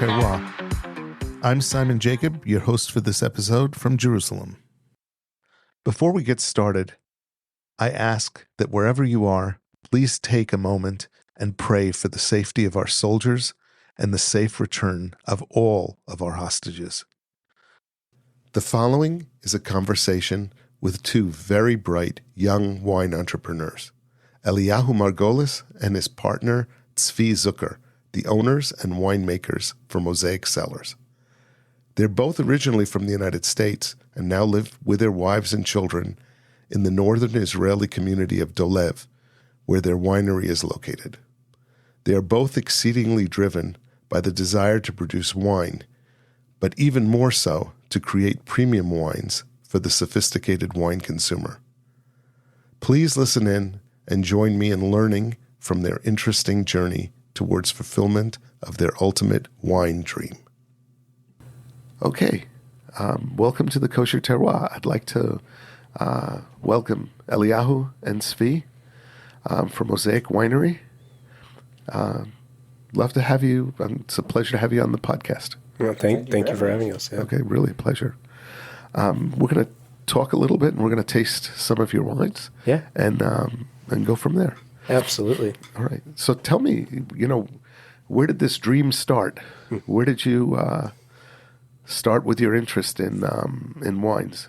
Terroir. I'm Simon Jacob, your host for this episode from Jerusalem. Before we get started, I ask that wherever you are, please take a moment and pray for the safety of our soldiers and the safe return of all of our hostages. The following is a conversation with two very bright young wine entrepreneurs, Eliyahu Margulis and his partner Tzvi Zucker, the owners and winemakers for Mosaic Cellars. They're both originally from the United States and now live with their wives and children in the northern Israeli community of Dolev, where their winery is located. They are both exceedingly driven by the desire to produce wine, but even more so to create premium wines for the sophisticated wine consumer. Please listen in and join me in learning from their interesting journey towards fulfillment of their ultimate wine dream. Okay, welcome to the Kosher Terroir. I'd like to welcome Eliyahu and Tzvi from Mosaic Winery. Love to have you. It's a pleasure to have you on the podcast. Well, thank you for having us. Yeah. Okay, really a pleasure. We're going to talk a little bit, and we're going to taste some of your wines. Yeah, and go from there. Absolutely. All right. So tell me, where did this dream start? Where did you start with your interest in wines?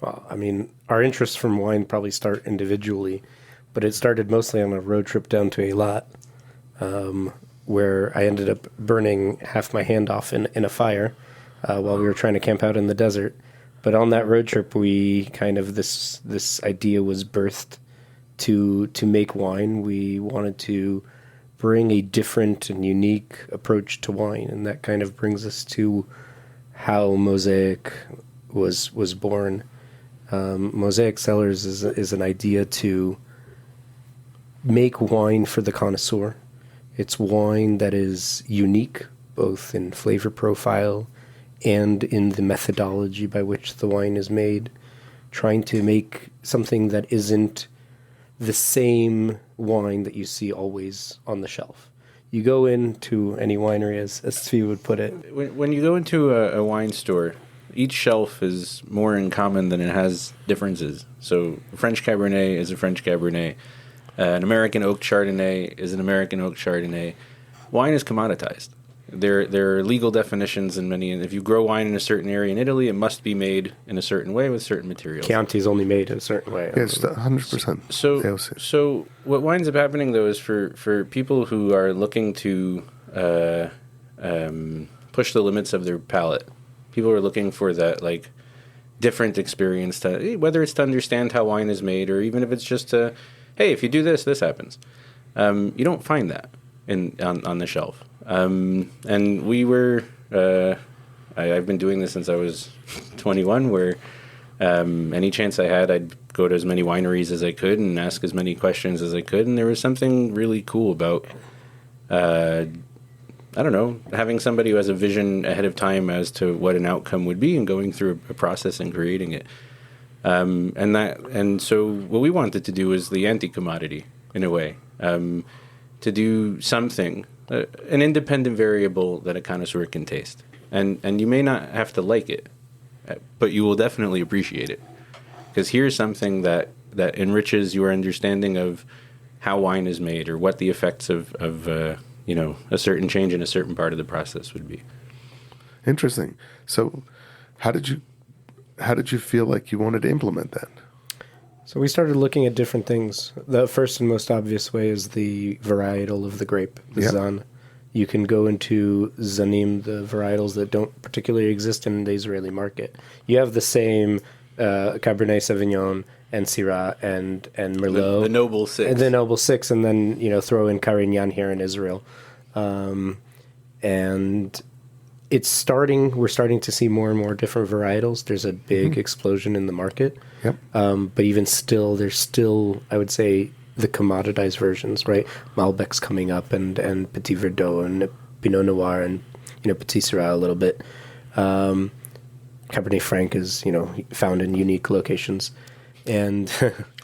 Well, I mean, our interests from wine probably start individually, but it started mostly on a road trip down to Eilat, where I ended up burning half my hand off in a fire while we were trying to camp out in the desert. But on that road trip, we kind of this idea was birthed to make wine. We wanted to bring a different and unique approach to wine, and that kind of brings us to how Mosaic was born. Mosaic Cellars is an idea to make wine for the connoisseur. It's wine that is unique, both in flavor profile and in the methodology by which the wine is made, trying to make something that isn't the same wine that you see always on the shelf. You go into any winery, as Tzvi would put it. When you go into a wine store, each shelf is more in common than it has differences. So a French Cabernet is a French Cabernet. An American Oak Chardonnay is an American Oak Chardonnay. Wine is commoditized. There are legal definitions in many. If you grow wine in a certain area in Italy, it must be made in a certain way with certain materials. Chianti is only made in a certain way. Yeah, it's 100%. So what winds up happening, though, is for people who are looking to push the limits of their palate. People are looking for that, like, different experience, whether it's to understand how wine is made or even if it's just to, hey, if you do this, this happens. You don't find that on the shelf. And we were, I've been doing this since I was 21, where any chance I had, I'd go to as many wineries as I could and ask as many questions as I could. And there was something really cool about, I don't know, having somebody who has a vision ahead of time as to what an outcome would be and going through a process and creating it. And so what we wanted to do was the anti-commodity, in a way, to do something, an independent variable that a connoisseur can taste. And you may not have to like it, but you will definitely appreciate it. Because here's something that enriches your understanding of how wine is made or what the effects of a certain change in a certain part of the process would be. Interesting. So how did you feel like you wanted to implement that? So we started looking at different things. The first and most obvious way is the varietal of the grape, the Zan. You can go into Zanim, the varietals that don't particularly exist in the Israeli market. You have the same Cabernet Sauvignon and Syrah and Merlot. The Noble Six. And the Noble Six, and then, throw in Carignan here in Israel. And we're starting to see more and more different varietals. There's a big explosion in the market. Yep. But even still, there's still, I would say, the commoditized versions, right? Malbec's coming up and Petit Verdot and Pinot Noir and, Petit Syrah a little bit. Cabernet Franc is, found in unique locations. And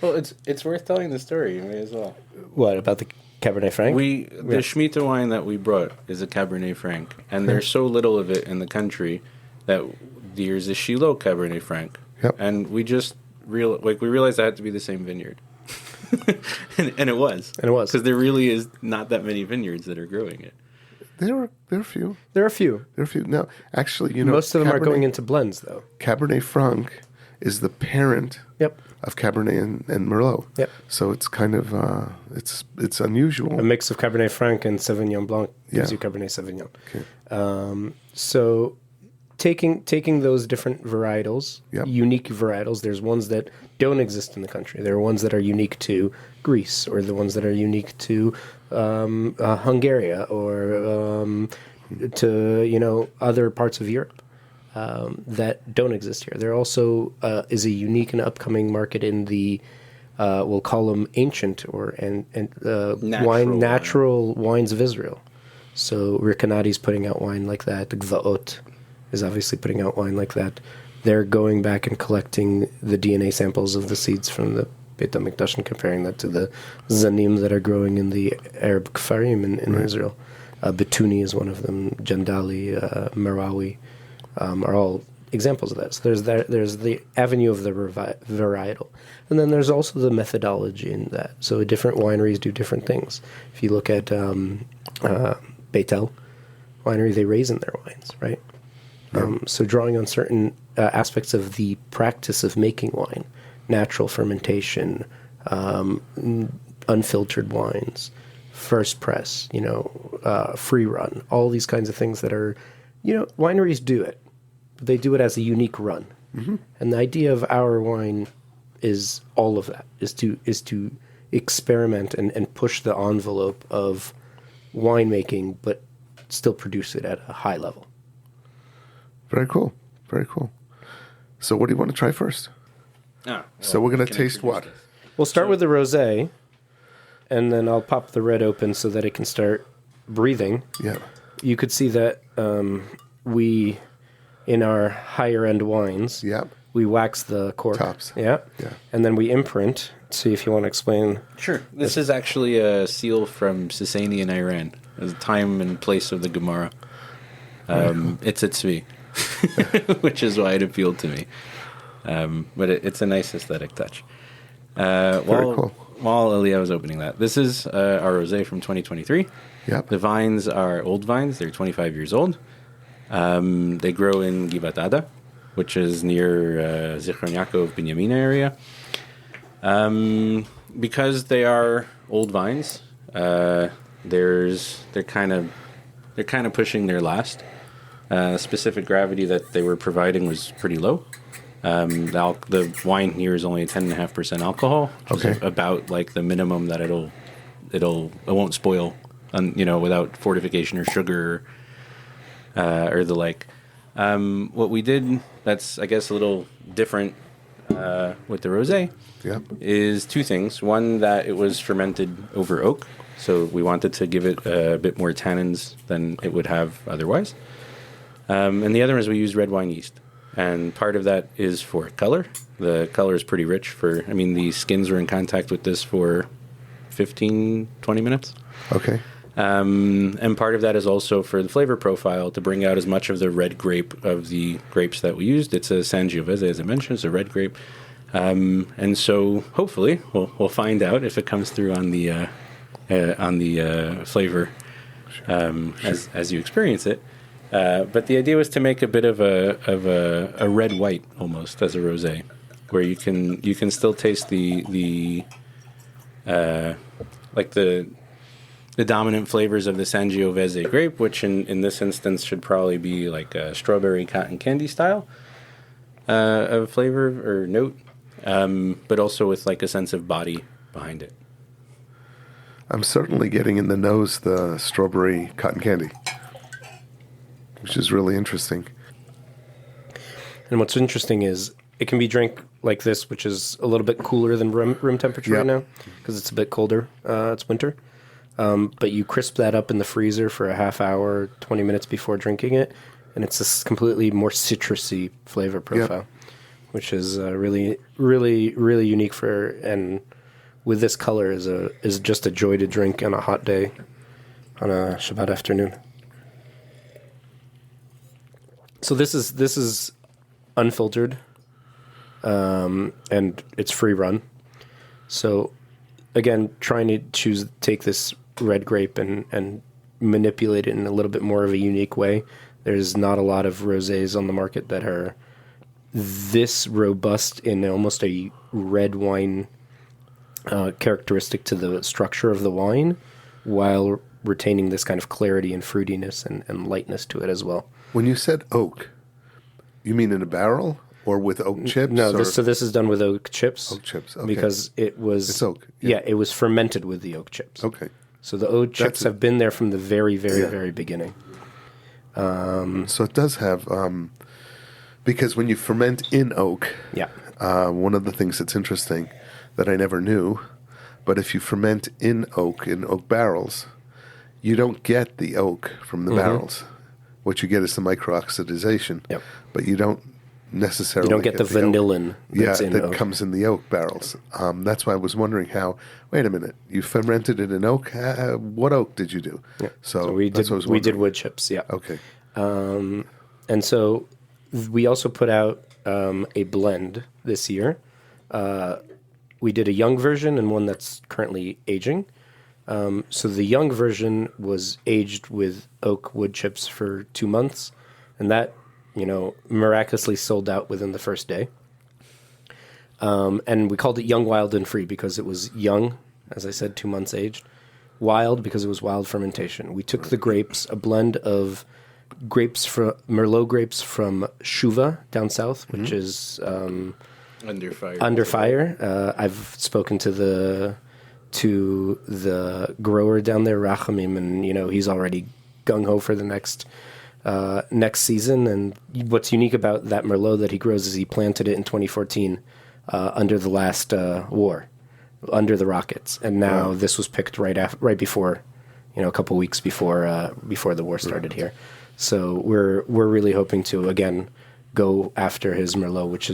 well, it's worth telling the story. You may as well. What about Cabernet Franc. The Shemitah wine that we brought is a Cabernet Franc, and there's so little of it in the country that there's a Shiloh Cabernet Franc, and we just we realized that had to be the same vineyard, and it was, because there really is not that many vineyards that are growing it. There are a few. There are a few. No, actually, most of them are going into blends, though. Cabernet Franc is the parent of Cabernet and Merlot. Yep. So it's kind of it's unusual. A mix of Cabernet Franc and Sauvignon Blanc gives you Cabernet Sauvignon. Okay. So taking those different varietals, unique varietals, there's ones that don't exist in the country. There are ones that are unique to Greece, or the ones that are unique to Hungary, or to other parts of Europe that don't exist here. There also is a unique and upcoming market in the we'll call them ancient natural wines of Israel. So Ricanati's putting out wine like that. Gvaot is obviously putting out wine like that. They're going back and collecting the DNA samples of the seeds from the Beit HaMikdash and comparing that to the zanim that are growing in the Arab Kfarim in Israel. Betuni is one of them. Jandali, Marawi are all examples of that. So there's the avenue of the varietal. And then there's also the methodology in that. So different wineries do different things. If you look at Beitel winery, they raisin their wines, right? So drawing on certain aspects of the practice of making wine, natural fermentation, unfiltered wines, first press, free run, all these kinds of things that are, wineries do it. But they do it as a unique run. Mm-hmm. And the idea of our wine is all of that, is to experiment and push the envelope of winemaking, but still produce it at a high level. Very cool. Very cool. So what do you want to try first? So we're going to taste what? We'll start with the rosé, and then I'll pop the red open so that it can start breathing. Yeah. You could see that we, in our higher-end wines, we wax the cork. Tops. Yeah. And then we imprint. See if you want to explain. Sure. This is actually a seal from Sasanian Iran. The time and place of the Gemara. It's a Tzvi, which is why it appealed to me. But it's a nice aesthetic touch. Very cool. While Eliyahu was opening that, this is our rosé from 2023. Yep. The vines are old vines. They're 25 years old. They grow in Givat Ada, which is near Zichron Yaakov, Binyamin area. Because they are old vines, they're kind of pushing their last. Specific gravity that they were providing was pretty low. The wine here is only 10.5% alcohol, which is about like the minimum that it won't spoil, without fortification or sugar or the like. What we did that's I guess a little different with the rosé is two things. One, that it was fermented over oak, so we wanted to give it a bit more tannins than it would have otherwise. And the other is we used red wine yeast. And part of that is for color. The color is pretty rich the skins were in contact with this for 15, 20 minutes. Okay. And part of that is also for the flavor profile, to bring out as much of the red grape of the grapes that we used. It's a Sangiovese, as I mentioned. It's a red grape. And so hopefully we'll find out if it comes through on the flavor as you experience it. But the idea was to make a bit of a red white almost as a rosé, where you can still taste the dominant flavors of the Sangiovese grape, which in this instance should probably be like a strawberry cotton candy style of flavor or note, but also with like a sense of body behind it. I'm certainly getting in the nose the strawberry cotton candy, which is really interesting. And what's interesting is it can be drank like this, which is a little bit cooler than room temperature right now, because it's a bit colder. It's winter. But you crisp that up in the freezer for a half hour, 20 minutes before drinking it, and it's a completely more citrusy flavor profile, which is really, really, really unique and with this color is just a joy to drink on a hot day, on a Shabbat afternoon. So this is unfiltered, and it's free run. So again, trying to take this red grape and manipulate it in a little bit more of a unique way. There's not a lot of rosés on the market that are this robust in almost a red wine characteristic to the structure of the wine, while retaining this kind of clarity and fruitiness and lightness to it as well. When you said oak, you mean in a barrel or with oak chips? No, this is done with oak chips. Oak chips, okay. Because it's oak. Yeah, it was fermented with the oak chips. Okay. So the oak chips have been there from the very, very, very beginning. So it does have, because when you ferment in oak, one of the things that's interesting that I never knew, but if you ferment in oak barrels, you don't get the oak from the barrels. What you get is the micro-oxidization, but you don't necessarily get the vanillin that's in that oak. comes in the oak barrels. That's why I was wondering how, wait a minute, you fermented it in oak? What oak did you do? Yeah. So we that's did, what I was we did wondering. wood chips, yeah. Okay. And so we also put out a blend this year. We did a young version and one that's currently aging. So the young version was aged with oak wood chips for 2 months, and that, miraculously sold out within the first day. And we called it Young, Wild, and Free because it was young, as I said, 2 months aged. Wild because it was wild fermentation. We took the grapes, a blend of Merlot grapes from Shuva down south, which is Under fire. Under fire. I've spoken to the grower down there, Rachamim, and he's already gung ho for the next season. And what's unique about that Merlot that he grows is he planted it in 2014 under the last war, under the rockets, and now this was picked right before, a couple weeks before the war started here. So we're really hoping to again go after his Merlot, which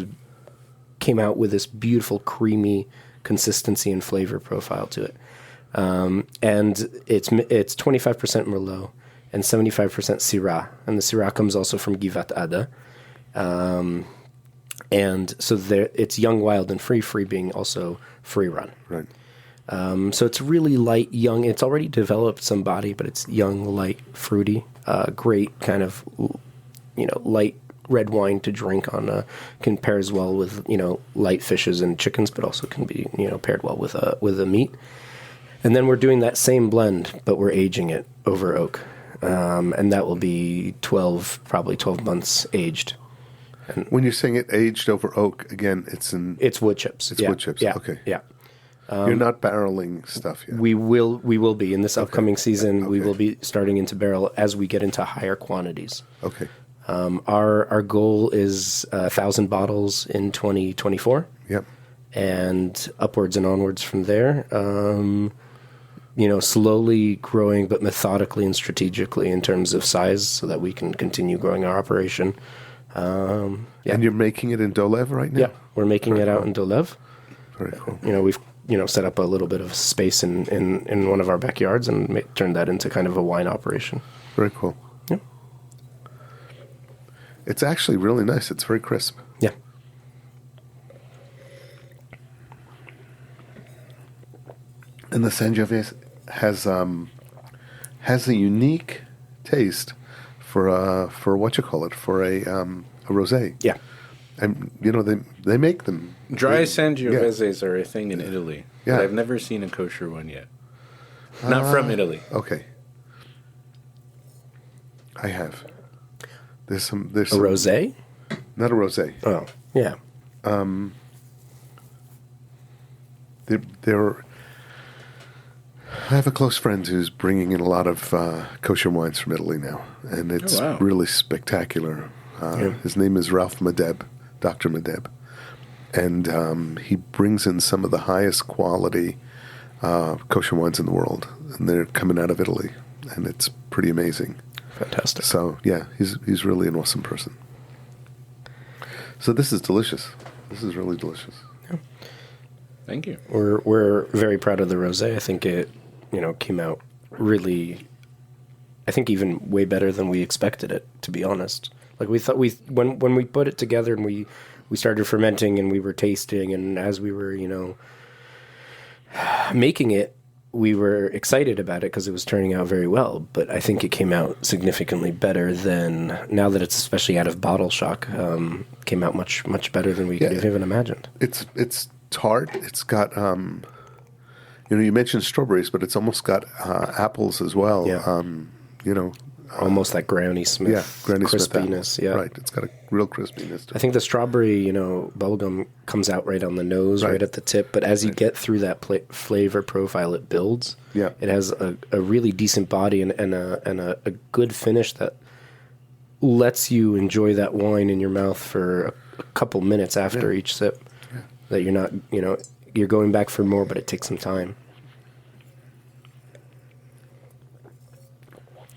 came out with this beautiful creamy consistency and flavor profile to it. And it's 25% Merlot and 75% Syrah. And the Syrah comes also from Givat Ada. And so it's young, wild, and free being also free run. Right. So it's really light, young. It's already developed some body, but it's young, light, fruity. Great kind of, light red wine to drink on. Can pairs well with light fishes and chickens, but also can be paired well with a meat. And then we're doing that same blend, but we're aging it over oak, and that will be probably 12 months aged. And when you're saying it aged over oak, again, it's wood chips. It's wood chips. Yeah. Okay. Yeah. You're not barreling stuff yet. We will be in this upcoming season. Okay. We will be starting into barrel as we get into higher quantities. Okay. Our goal is 1,000 bottles in 2024. Yep. And upwards and onwards from there. Slowly growing, but methodically and strategically in terms of size, so that we can continue growing our operation. And you're making it in Dolev right now? Yeah, we're making it out in Dolev. Very cool. We've set up a little bit of space in one of our backyards and turned that into kind of a wine operation. Very cool. Yeah. It's actually really nice. It's very crisp. Yeah. And the Sangiovese has a unique taste for a rosé. Yeah. And they make them. Dry Sangioveses are a thing in Italy. Yeah. But I've never seen a kosher one yet. Not from Italy. Okay. I have. There's some A rosé? not a rosé. Oh, yeah. I have a close friend who's bringing in a lot of kosher wines from Italy now, and it's really spectacular. His name is Ralph Medeb, Dr. Medeb, and he brings in some of the highest quality kosher wines in the world, and they're coming out of Italy, and it's pretty amazing. Fantastic. So yeah, he's really an awesome person. So this is delicious. This is really delicious. Thank you. We're very proud of the rosé. I think it, came out really, I think even way better than we expected it, to be honest. Like we thought when we put it together and we started fermenting and we were tasting, and as we were, making it, we were excited about it because it was turning out very well. But I think it came out significantly better than, now that it's especially out of bottle shock, came out much, much better than we could have even imagined. It's tart. It's got, you mentioned strawberries, but it's almost got apples as well. Yeah. Almost that Granny Smith Granny Smith crispiness. apple. Yeah, Right. It's got a real crispiness to it. I think the strawberry, bubblegum comes out right on the nose, right at the tip. But as you get through that flavor profile, it builds. Yeah. It has a really decent body and a good finish that lets you enjoy that wine in your mouth for a couple minutes after each sip. Yeah. That you're not, you're going back for more, but it takes some time.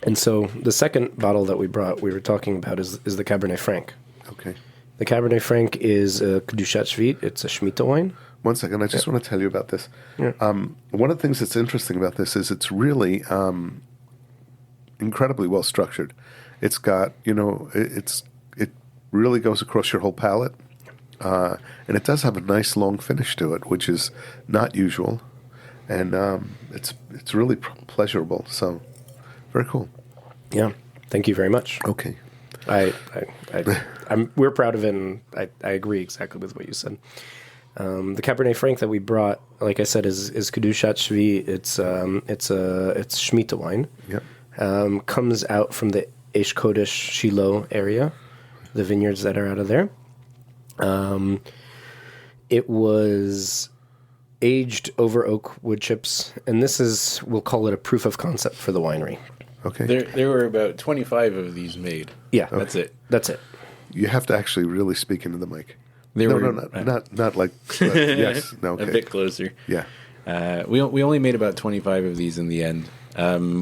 And so the second bottle that we were talking about is the Cabernet Franc. Okay. The Cabernet Franc is a Kedushat Tzvi. It's a Shemitah wine. One second. I just want to tell you about this. Yeah. One of the things that's interesting about this is it's really incredibly well structured. It's got, it really goes across your whole palate. And it does have a nice long finish to it, which is not usual. And it's really pleasurable. So very cool. Yeah. Thank you very much. Okay. We're proud of it, and I agree exactly with what you said. The Cabernet Franc that we brought, like I said, is Kedushat Tzvi. It's Shemitah wine. Yep. Comes out from the Eish Kodesh Shiloh area, the vineyards that are out of there. It was aged over oak wood chips, and this is, we'll call it a proof of concept for the winery. Okay. There were about 25 of these made. Yeah. That's it. That's it. You have to actually really speak into the mic. Not like yes. No, okay. A bit closer. Yeah. We only made about 25 of these in the end.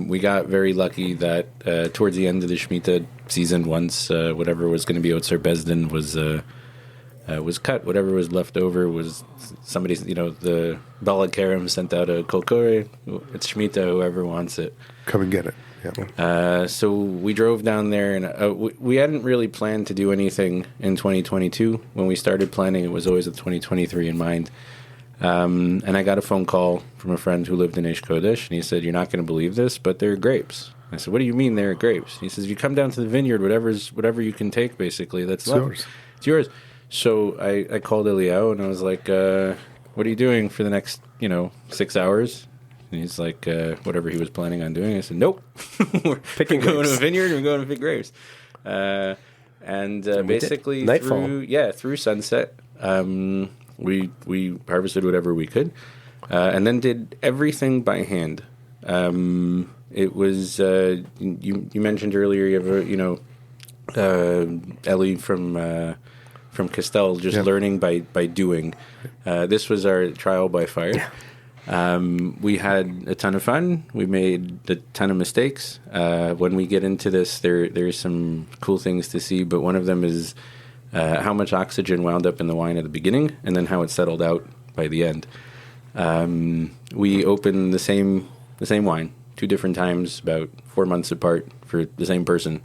We got very lucky that towards the end of the Shemitah season, once whatever was going to be Otzer Bezdin was cut, whatever was left over was somebody's, the Balad Kerem sent out a Kolkore. It's Shemitah, whoever wants it. Come and get it. Yeah. So we drove down there, and we hadn't really planned to do anything in 2022. When we started planning, it was always with 2023 in mind. And I got a phone call from a friend who lived in Eish Kodesh, and he said, "You're not going to believe this, but they're grapes." I said, "What do you mean they're grapes?" He says, "You come down to the vineyard, whatever you can take, basically. That's yours. It's yours." So I called Eliyahu, and I was like, "What are you doing for the next 6 hours?" And he's like, whatever he was planning on doing. I said, "Nope, we're picking going grapes. to a vineyard. We're going to pick grapes." And basically Nightfall. through sunset, we harvested whatever we could, and then did everything by hand. It was you mentioned earlier you have Ellie from Castel just learning by doing. This was our trial by fire. Yeah. We had a ton of fun. We made a ton of mistakes. When we get into this, there's some cool things to see, but one of them is how much oxygen wound up in the wine at the beginning, and then how it settled out by the end. We opened the same wine 2 different times, about 4 months apart, for the same person.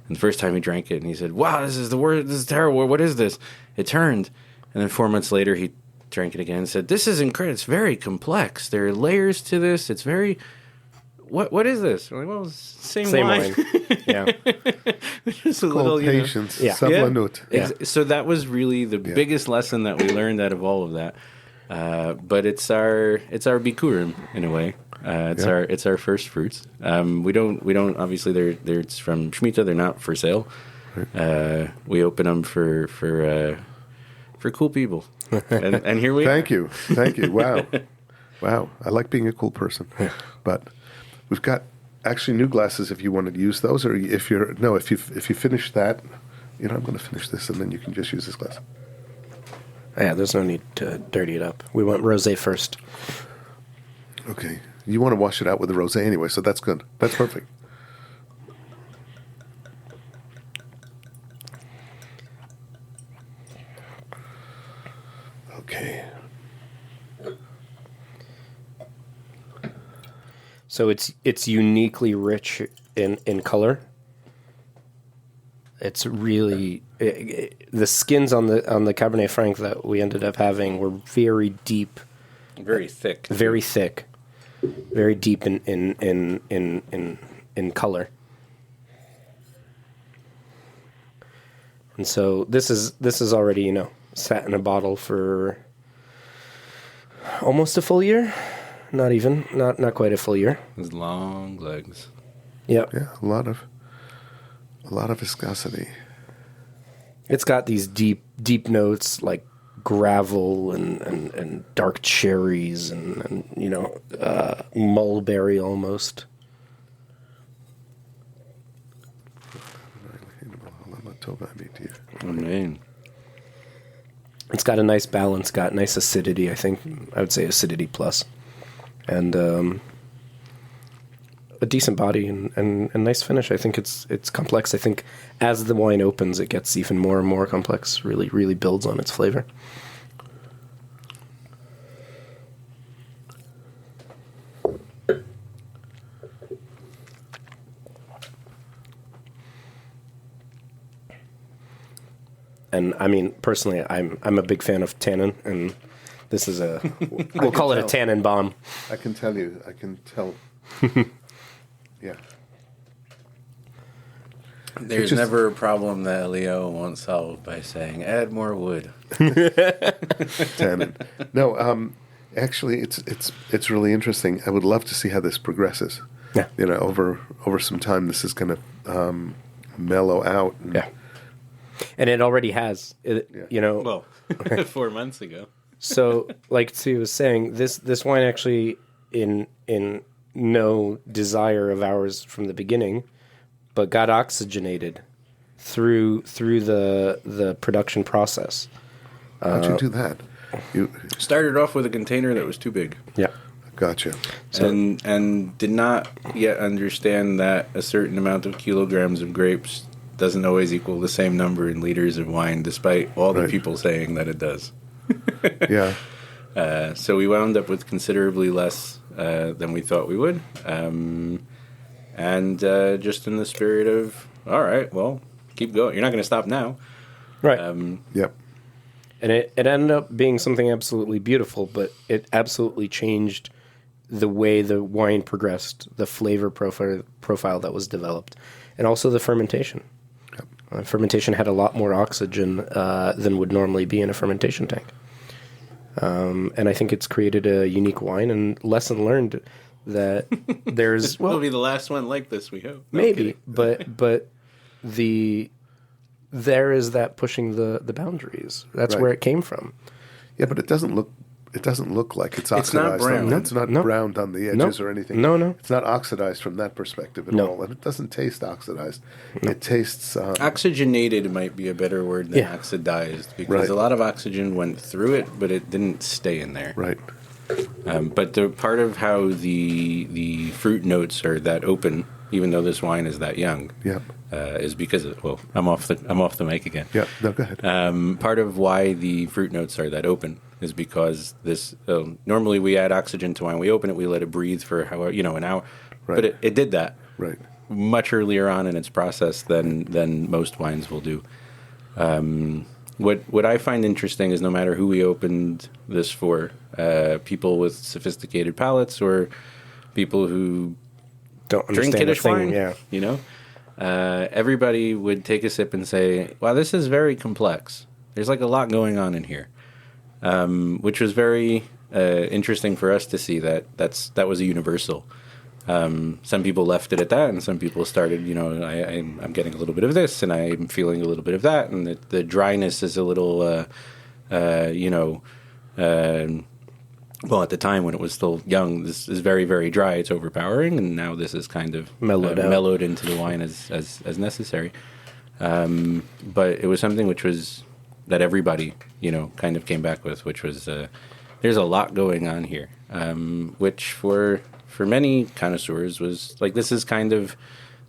And the first time he drank it, and he said, "Wow, this is the worst. This is terrible. What is this?" It turned, and then 4 months later, he drank it again and said, "This is incredible. It's very complex. There are layers to this. It's very. What is this?" We're like, "Well, it's the same wine." Yeah. Just a little patience. Yeah. Yeah. So that was really the biggest lesson that we learned out of all of that. But it's our bikurim in a way. It's our first fruits. We don't obviously it's from Shemitah. They're not for sale. We open them for cool people, and here we Thank you. Wow. I like being a cool person, but we've got actually new glasses if you wanted to use those, or if you finish that, I'm going to finish this, and then you can just use this glass. Yeah, there's no need to dirty it up. We went rosé first. Okay. You want to wash it out with the rosé anyway, so that's good. That's perfect. Okay. So it's uniquely rich in color. It's really the skins on the Cabernet Franc that we ended up having were very deep, very thick, very deep in color. And so this is already sat in a bottle for almost a full year. Not even, not quite a full year. His long legs. Yep. Yeah, a lot of viscosity. It's got these deep notes like gravel and dark cherries and mulberry almost. Oh, man. It's got a nice balance, got nice acidity, I think. I would say acidity plus. And a decent body and nice finish. I think it's complex. I think as the wine opens, it gets even more and more complex, really builds on its flavor. And I mean, personally, I'm a big fan of tannin, and this is we'll call it a tannin bomb. I can tell. Yeah. There's never a problem that Eliyahu won't solve by saying, add more wood. Tannin. No, actually, it's really interesting. I would love to see how this progresses. Yeah. Over some time, this is going to mellow out. Yeah. And it already has. Well, 4 months ago. So, like Tzvi was saying, this wine actually, in no desire of ours from the beginning, but got oxygenated through the production process. How'd you do that? You started off with a container that was too big. Yeah. Gotcha. So, and did not yet understand that a certain amount of kilograms of grapes doesn't always equal the same number in liters of wine, despite all the people saying that it does. Yeah. So we wound up with considerably less than we thought we would. And just in the spirit of, all right, well, keep going. You're not going to stop now. Right. Yep. And it ended up being something absolutely beautiful, but it absolutely changed the way the wine progressed, the flavor profile that was developed, and also the fermentation. Yep. Fermentation had a lot more oxygen than would normally be in a fermentation tank. And I think it's created a unique wine, and lesson learned that there's... Well, it'll be the last one like this, we hope. Maybe, but there is that pushing the boundaries. That's where it came from. Yeah, but it doesn't look like it's oxidized. It's not brown. It's not browned on the edges or anything. No. It's not oxidized from that perspective at all. And it doesn't taste oxidized. No. It tastes... oxygenated might be a better word than oxidized, because a lot of oxygen went through it, but it didn't stay in there. Right. But the part of how the fruit notes are that open, even though this wine is that young, is because of, well, I'm off the mic again. Yeah, no, go ahead. Part of why the fruit notes are that open is because this normally we add oxygen to wine. We open it, we let it breathe for an hour, but it did that much earlier on in its process than most wines will do. What I find interesting is no matter who we opened this for, people with sophisticated palates or people who don't drink Kiddush wine, yeah. Everybody would take a sip and say, wow, this is very complex. There's like a lot going on in here, which was very interesting for us to see that was a universal. Some people left it at that, and some people started, I'm getting a little bit of this, and I'm feeling a little bit of that, and the dryness is a little, well, at the time when it was still young, this is very, very dry. It's overpowering, and now this is kind of mellowed into the wine as necessary. But it was something that everybody, kind of came back with, which was there's a lot going on here, which for many connoisseurs was like, this is kind of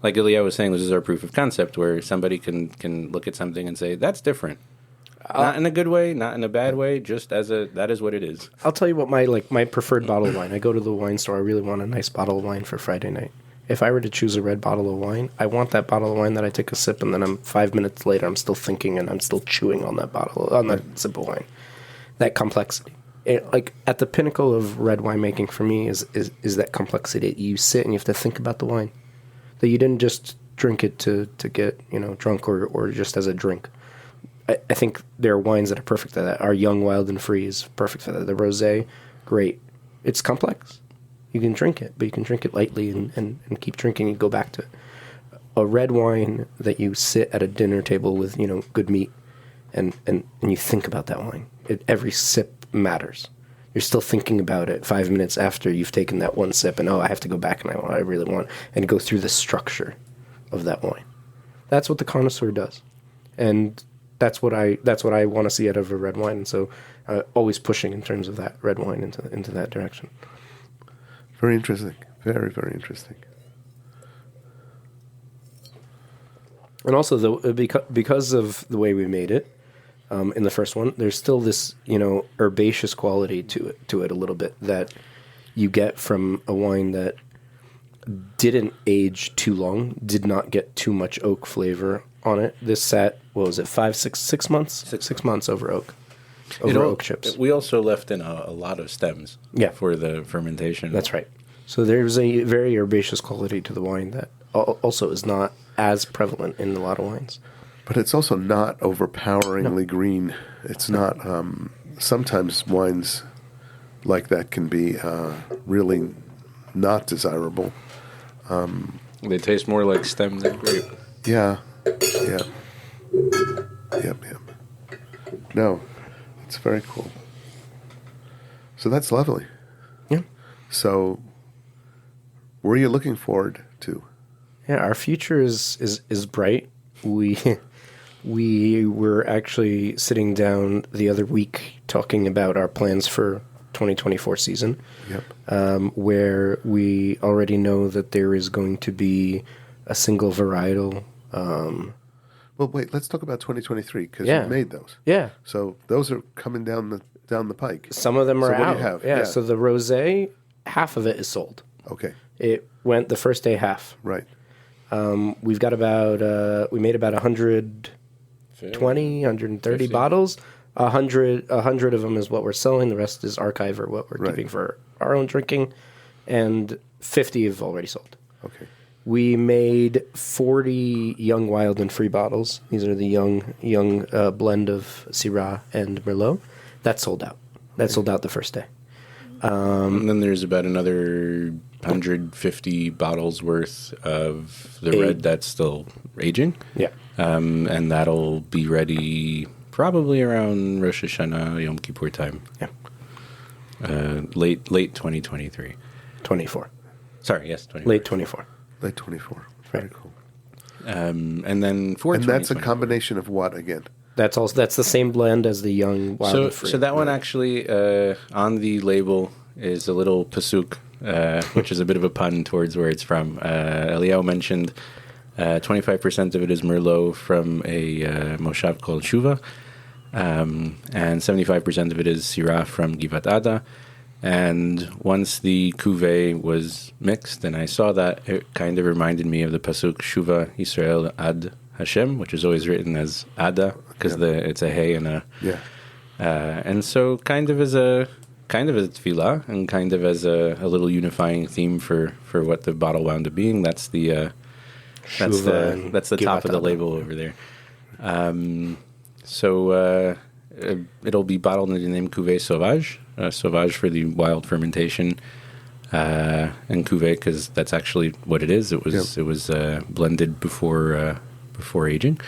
like Eliyahu was saying, this is our proof of concept, where somebody can look at something and say, that's different. Not in a good way, not in a bad way, just that is what it is. I'll tell you what my preferred bottle of wine. I go to the wine store. I really want a nice bottle of wine for Friday night. If I were to choose a red bottle of wine, I want that bottle of wine that I take a sip and then 5 minutes later I'm still thinking and I'm still chewing on that sip of wine. That complexity. Like at the pinnacle of red winemaking for me is that complexity. You sit and you have to think about the wine. That you didn't just drink it to get drunk or just as a drink. I think there are wines that are perfect for that. Our Young, Wild, and Free is perfect for that. The rosé, great. It's complex. You can drink it, but you can drink it lightly and keep drinking and go back to it. A red wine that you sit at a dinner table with, good meat and you think about that wine. Every sip matters. You're still thinking about it 5 minutes after you've taken that one sip and, I have to go back and I really want, and go through the structure of that wine. That's what the connoisseur does. And that's what I want to see out of a red wine. And so always pushing in terms of that red wine into that direction. Very interesting. Very, very interesting. And also, because of the way we made it in the first one, there's still this, herbaceous quality to it a little bit that you get from a wine that didn't age too long, did not get too much oak flavor on it. This sat, what was it, 6 months? 6 months over oak. Oak chips. We also left in a lot of stems for the fermentation. That's right. So there's a very herbaceous quality to the wine that also is not as prevalent in a lot of wines. But it's also not overpoweringly green. It's not. Sometimes wines like that can be really not desirable. They taste more like stem than grape. Yeah. Yep. No, it's very cool. So that's lovely. Yeah. So, where are you looking forward to? Yeah, our future is bright. We were actually sitting down the other week talking about our plans for 2024 season. Yep. Where we already know that there is going to be a single varietal. Well, wait. Let's talk about 2023 because Yeah. you've made those. Yeah. So those are coming down the pike. Some of them are So what out. do you have? Yeah. So the rosé, half of it is sold. Okay. It went the first day half. Right. We've got we made about 120, 130 50. bottles. 100 of them is what we're selling. The rest is archive or what we're keeping for our own drinking. And 50 have already sold. Okay. We made 40 Young, Wild, and Free bottles. These are the young blend of Syrah and Merlot. That sold out. That sold out the first day. And then there's about another 150 bottles worth of the red that's still aging. Yeah. And that'll be ready probably around Rosh Hashanah, Yom Kippur time. Yeah. Late 2023. 24. Sorry, yes, 24. Late 24. Late 24. Very Right. cool. And then for And that's a 2024 combination of what again? That's the same blend as the Young, Wild, and Free. So that one actually on the label is a little pasuk, which is a bit of a pun towards where it's from. Eliyahu mentioned 25% of it is Merlot from a moshav called Shuva, and 75% of it is Syrah from Givat Ada. And once the cuvee was mixed and I saw that, it kind of reminded me of the pasuk Shuva Yisrael Ad Hashem, which is always written as Ada because it's a hey and a and so kind of as a tefillah and kind of as a little unifying theme for what the bottle wound up being. That's the top of the label over there. So it'll be bottled under the name Cuvée Sauvage. Sauvage for the wild fermentation, and Cuvée because that's actually what it is. It was blended before aging.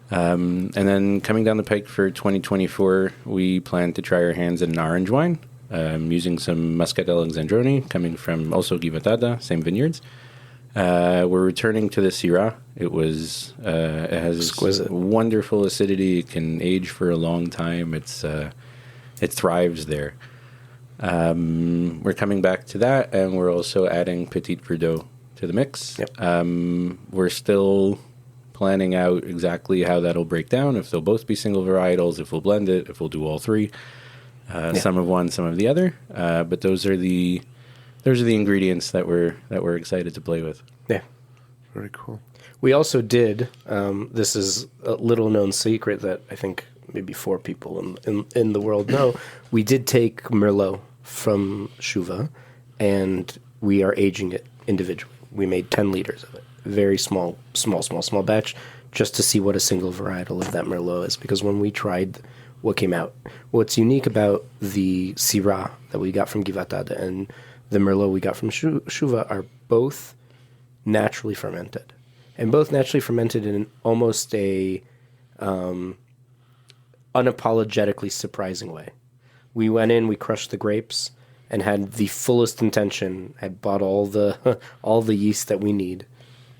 And then coming down the pike for 2024, we plan to try our hands at an orange wine, using some Muscat Alexandroni coming from also Givat Ada, same vineyards. We're returning to the Syrah. It has exquisite, wonderful acidity. It can age for a long time. It thrives there. We're coming back to that, and we're also adding Petit Verdot to the mix. Yep. We're still planning out exactly how that'll break down, if they'll both be single varietals, if we'll blend it, if we'll do all three, some of one, some of the other. But those are the ingredients that we're excited to play with. Yeah. Very cool. We also did, this is a little known secret that I think maybe 4 people in the world know. We did take Merlot from Shuva, and we are aging it individually. We made 10 liters of it. Very small batch, just to see what a single varietal of that Merlot is. Because when we tried what came out, what's unique about the Syrah that we got from Givatad and the Merlot we got from Shuva are both naturally fermented. And both naturally fermented in almost a unapologetically surprising way. We went in, we crushed the grapes, and had the fullest intention. I bought all the yeast that we need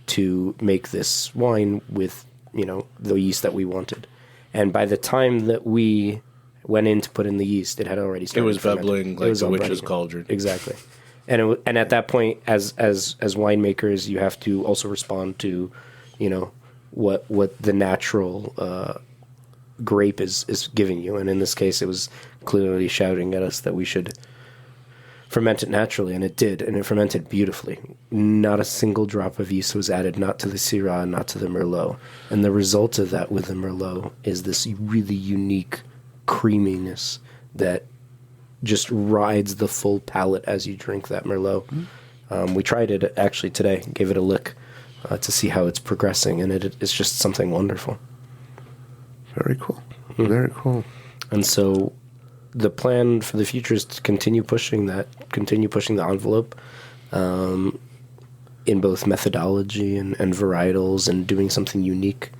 to make this wine with, the yeast that we wanted. And by the time that we went in to put in the yeast, it had already started. It was fermenting. bubbling like the witch's cauldron. Exactly. And at that point, as winemakers, you have to also respond to, what the natural grape is giving you. And in this case, it was clearly shouting at us that we should ferment it naturally, and it did, and it fermented beautifully. Not a single drop of yeast was added, not to the Syrah, not to the Merlot. And the result of that with the Merlot is this really unique creaminess that just rides the full palate as you drink that Merlot. We tried it actually today, gave it a lick to see how it's progressing, and it's just something wonderful. Very cool. Very cool. And so the plan for the future is to continue pushing the envelope in both methodology and varietals and doing something unique.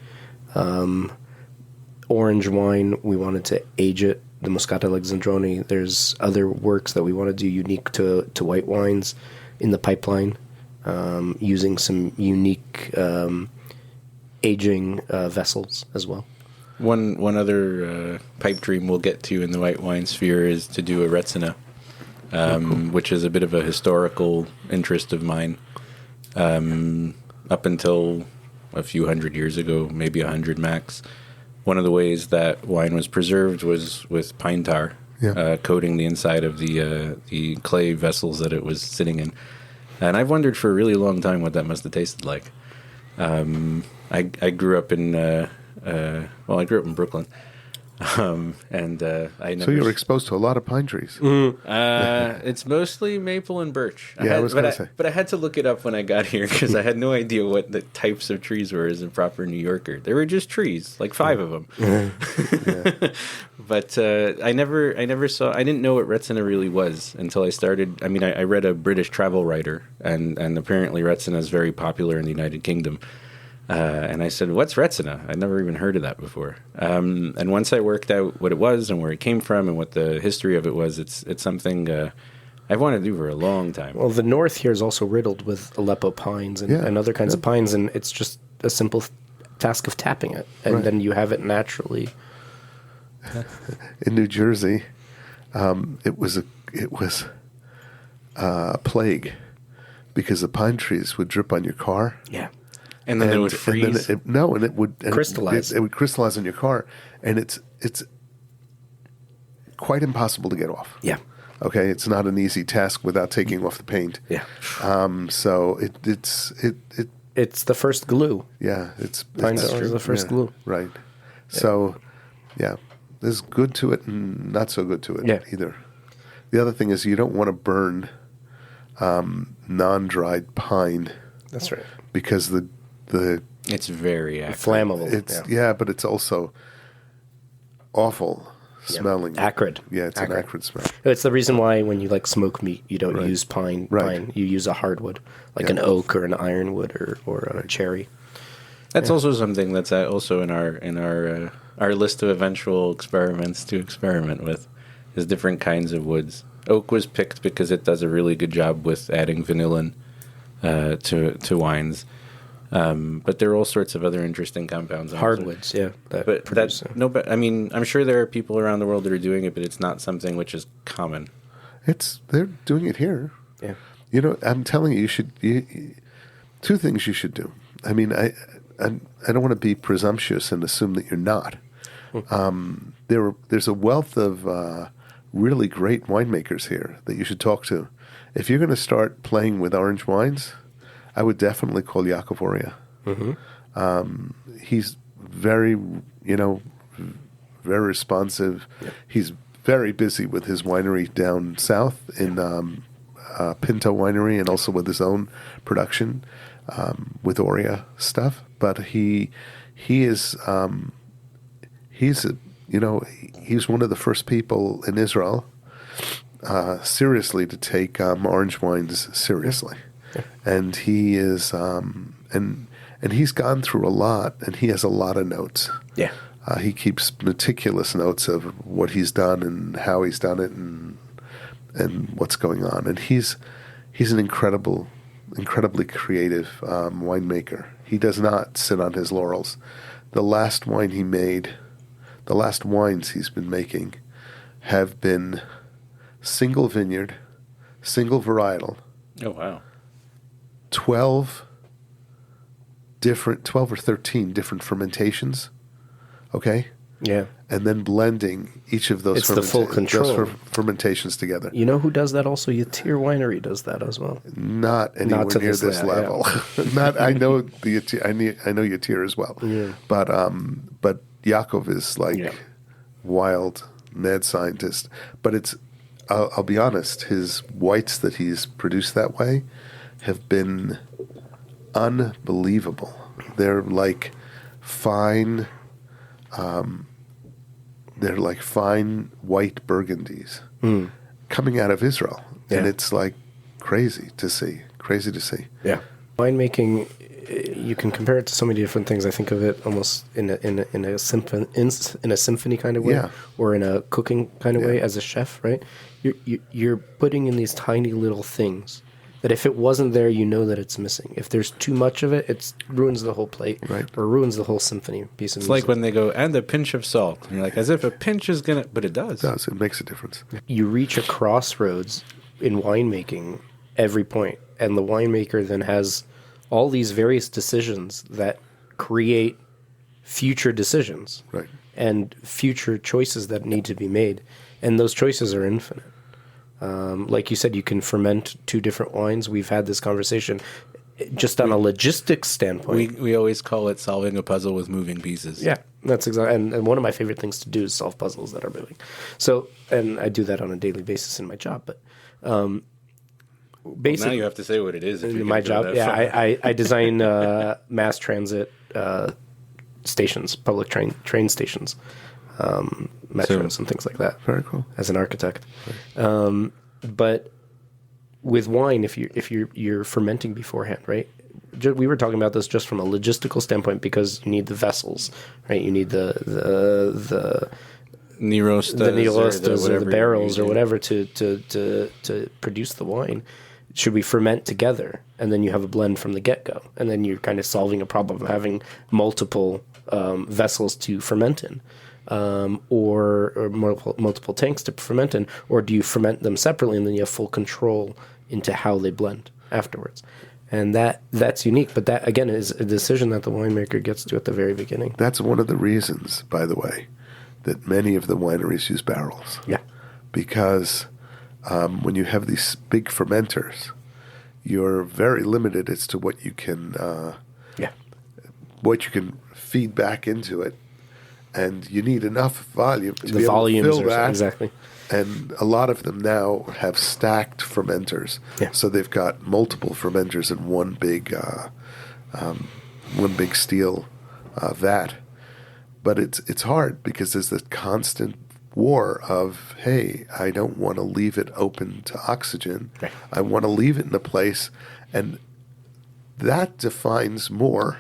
Orange wine, we wanted to age it. The Moscato Alexandroni, there's other works that we want to do unique to white wines in the pipeline, using some unique aging vessels as well. One other pipe dream we'll get to in the white wine sphere is to do a Retsina, which is a bit of a historical interest of mine. Up until a few hundred years ago, maybe 100 max, one of the ways that wine was preserved was with pine tar, coating the inside of the clay vessels that it was sitting in. And I've wondered for a really long time what that must have tasted like. I grew up in I grew up in Brooklyn, and I never. So you were exposed to a lot of pine trees. It's mostly maple and birch. I was going to say. But I had to look it up when I got here because I had no idea what the types of trees were as a proper New Yorker. They were just trees, like 5 of them. But I never saw. I didn't know what Retsina really was until I started. I mean, I read a British travel writer, and apparently Retsina is very popular in the United Kingdom. And I said, "What's Retsina?" I'd never even heard of that before. And once I worked out what it was and where it came from and what the history of it was, it's something I've wanted to do for a long time. Well, the north here is also riddled with Aleppo pines and other kinds of pines, and it's just a simple task of tapping it, and then you have it naturally. In New Jersey, it was a plague because the pine trees would drip on your car. Yeah. And then it would freeze. And it would crystallize. It would crystallize in your car, and it's quite impossible to get off. Yeah. Okay, it's not an easy task without taking off the paint. Yeah. So it's the first glue. Yeah, pine tar is the first glue. Right. Yeah. So, there's good to it and not so good to it either. The other thing is you don't want to burn non-dried pine. That's right. Because it's very acrid. Flammable. But it's also awful smelling. Acrid. Yeah, it's an acrid smell. It's the reason why when you smoke meat, you don't use pine. You use a hardwood, like an oak or an ironwood or a cherry. That's also something that's also in our list of eventual experiments to experiment with, is different kinds of woods. Oak was picked because it does a really good job with adding vanillin to wines. But there are all sorts of other interesting compounds. Hardwoods, I mean, I'm sure there are people around the world that are doing it, but it's not something which is common. They're doing it here. Yeah. I'm telling you, 2 things you should do. I mean, I don't want to be presumptuous and assume that you're not. There's a wealth of really great winemakers here that you should talk to. If you're going to start playing with orange wines, I would definitely call Yaakov Oria. He's very, very responsive. Yep. He's very busy with his winery down south in Pinto Winery, and also with his own production with Oria stuff. But he is he's one of the first people in Israel seriously to take orange wines seriously, and he is and he's gone through a lot, and he has a lot of notes. Yeah. He keeps meticulous notes of what he's done and how he's done it and what's going on. And he's an incredibly creative winemaker. He does not sit on his laurels. The last wines he's been making have been single vineyard, single varietal. Oh, wow. 12 or 13 different fermentations. Okay? Yeah. And then blending each of those, the full control. Fermentations together. You know who does that also? Yatir Winery does that as well. Not anywhere near this level. Yeah. I know Yatir as well. Yeah. But Yaakov is like wild, mad scientist. But it's I'll be honest, his whites that he's produced that way have been unbelievable. They're like fine white burgundies coming out of Israel. And it's like crazy to see. Yeah. Winemaking, you can compare it to so many different things. I think of it almost in a symphony kind of way, or in a cooking kind of way as a chef, right? You're putting in these tiny little things that if it wasn't there, you know that it's missing. If there's too much of it, it ruins the whole plate, or ruins the whole symphony piece of music. It's like when they go, and a pinch of salt. And you're like, as if a pinch is going to... But it does. It does. It makes a difference. You reach a crossroads in winemaking every point, and the winemaker then has all these various decisions that create future decisions and future choices that need to be made. And those choices are infinite. Like you said, you can ferment 2 different wines. We've had this conversation just on a logistics standpoint. We always call it solving a puzzle with moving pieces. Yeah, that's exactly. And one of my favorite things to do is solve puzzles that are moving. So, and I do that on a daily basis in my job. But basically, now you have to say what it is. In my job, I design mass transit stations, public train stations. Metros and things like that. Very cool. As an architect, but with wine, if you're fermenting beforehand, right? We were talking about this just from a logistical standpoint because you need the vessels, right? You need the Nirostas or the barrels or whatever to produce the wine. Should we ferment together, and then you have a blend from the get-go, and then you're kind of solving a problem of having multiple vessels to ferment in. Or multiple tanks to ferment in, or do you ferment them separately and then you have full control into how they blend afterwards? And that's unique, but that again is a decision that the winemaker gets to at the very beginning. That's one of the reasons, by the way, that many of the wineries use barrels. Yeah, because when you have these big fermenters, you're very limited as to what you can feed back into it. And you need enough volume to be able to fill that. Exactly. And a lot of them now have stacked fermenters. Yeah. So they've got multiple fermenters in one big steel vat. But it's hard because there's this constant war of, hey, I don't want to leave it open to oxygen. Right. I want to leave it in a place. And that defines more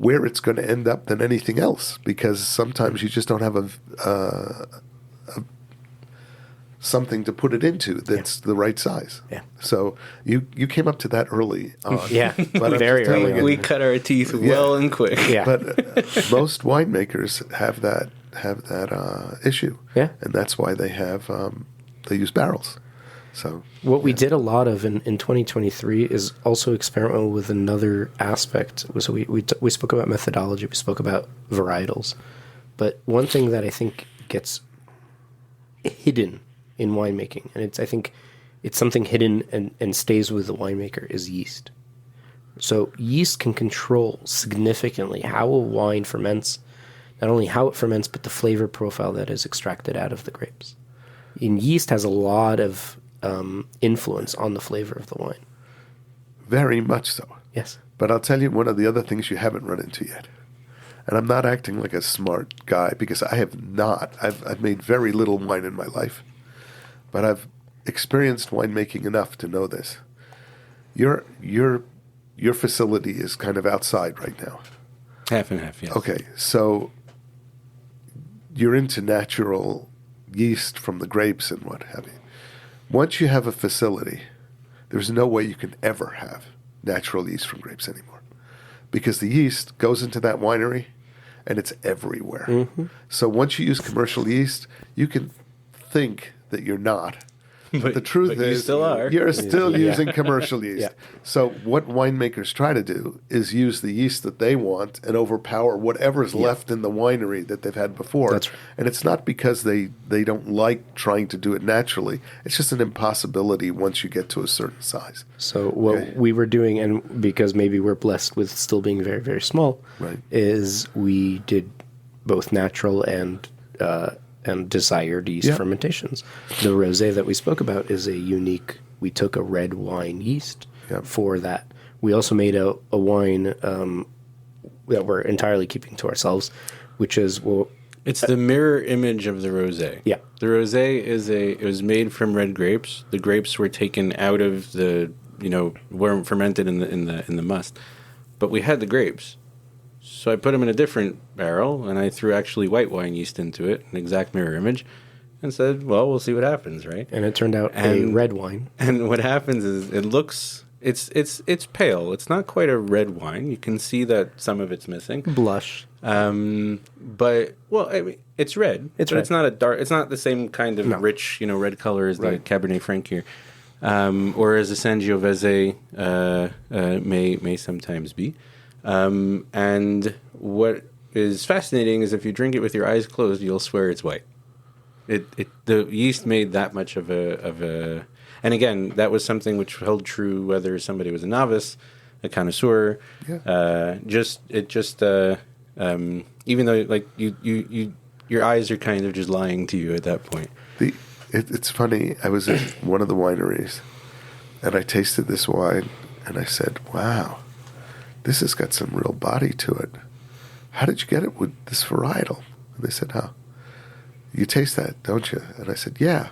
where it's going to end up than anything else, because sometimes you just don't have something to put it into that's the right size. Yeah. So you came up to that early on. Yeah, but very early. We cut our teeth well and quick. Yeah. But most winemakers have that issue. Yeah. And that's why they use barrels. So what we did a lot of in 2023 is also experiment with another aspect. So we spoke about methodology, we spoke about varietals, but one thing that I think gets hidden in winemaking, and I think it's something hidden and stays with the winemaker, is yeast. So yeast can control significantly how a wine ferments, not only how it ferments, but the flavor profile that is extracted out of the grapes. And yeast has a lot of influence on the flavor of the wine. Very much so. Yes. But I'll tell you one of the other things you haven't run into yet. And I'm not acting like a smart guy because I have not. I've made very little wine in my life. But I've experienced winemaking enough to know this. Your facility is kind of outside right now. Half and half, yes. Okay, so you're into natural yeast from the grapes and what have you. Once you have a facility, there's no way you can ever have natural yeast from grapes anymore because the yeast goes into that winery and it's everywhere. Mm-hmm. So once you use commercial yeast, you can think that you're not. But the truth is, you're still using commercial yeast. Yeah. So what winemakers try to do is use the yeast that they want and overpower whatever's left in the winery that they've had before. That's right. And it's not because they don't like trying to do it naturally. It's just an impossibility once you get to a certain size. So what we were doing, and because maybe we're blessed with still being very, very small, is we did both natural and desired yeast fermentations. The rosé that we spoke about is a unique, we took a red wine yeast for that. We also made a wine that we're entirely keeping to ourselves, which is, it's the mirror image of the rosé. Yeah. The rosé it was made from red grapes. The grapes were taken out of weren't fermented in the must. But we had the grapes. So I put them in a different barrel, and I threw actually white wine yeast into it, an exact mirror image, and said, well, we'll see what happens, right? And it turned out a red wine. And what happens is it looks, it's pale. It's not quite a red wine. You can see that some of it's missing. Blush. But, well, I mean, it's red. It's not a dark, it's not the same kind of rich, red color as the Cabernet Franc here. Or as a Sangiovese may sometimes be. And what is fascinating is if you drink it with your eyes closed, you'll swear it's white. The yeast made that much of a, and again, that was something which held true whether somebody was a novice, a connoisseur, even though like your eyes are kind of just lying to you at that point. It's funny. I was at one of the wineries, and I tasted this wine, and I said, "Wow, this has got some real body to it. How did you get it with this varietal?" And they said, "Oh, you taste that, don't you?" And I said, "Yeah,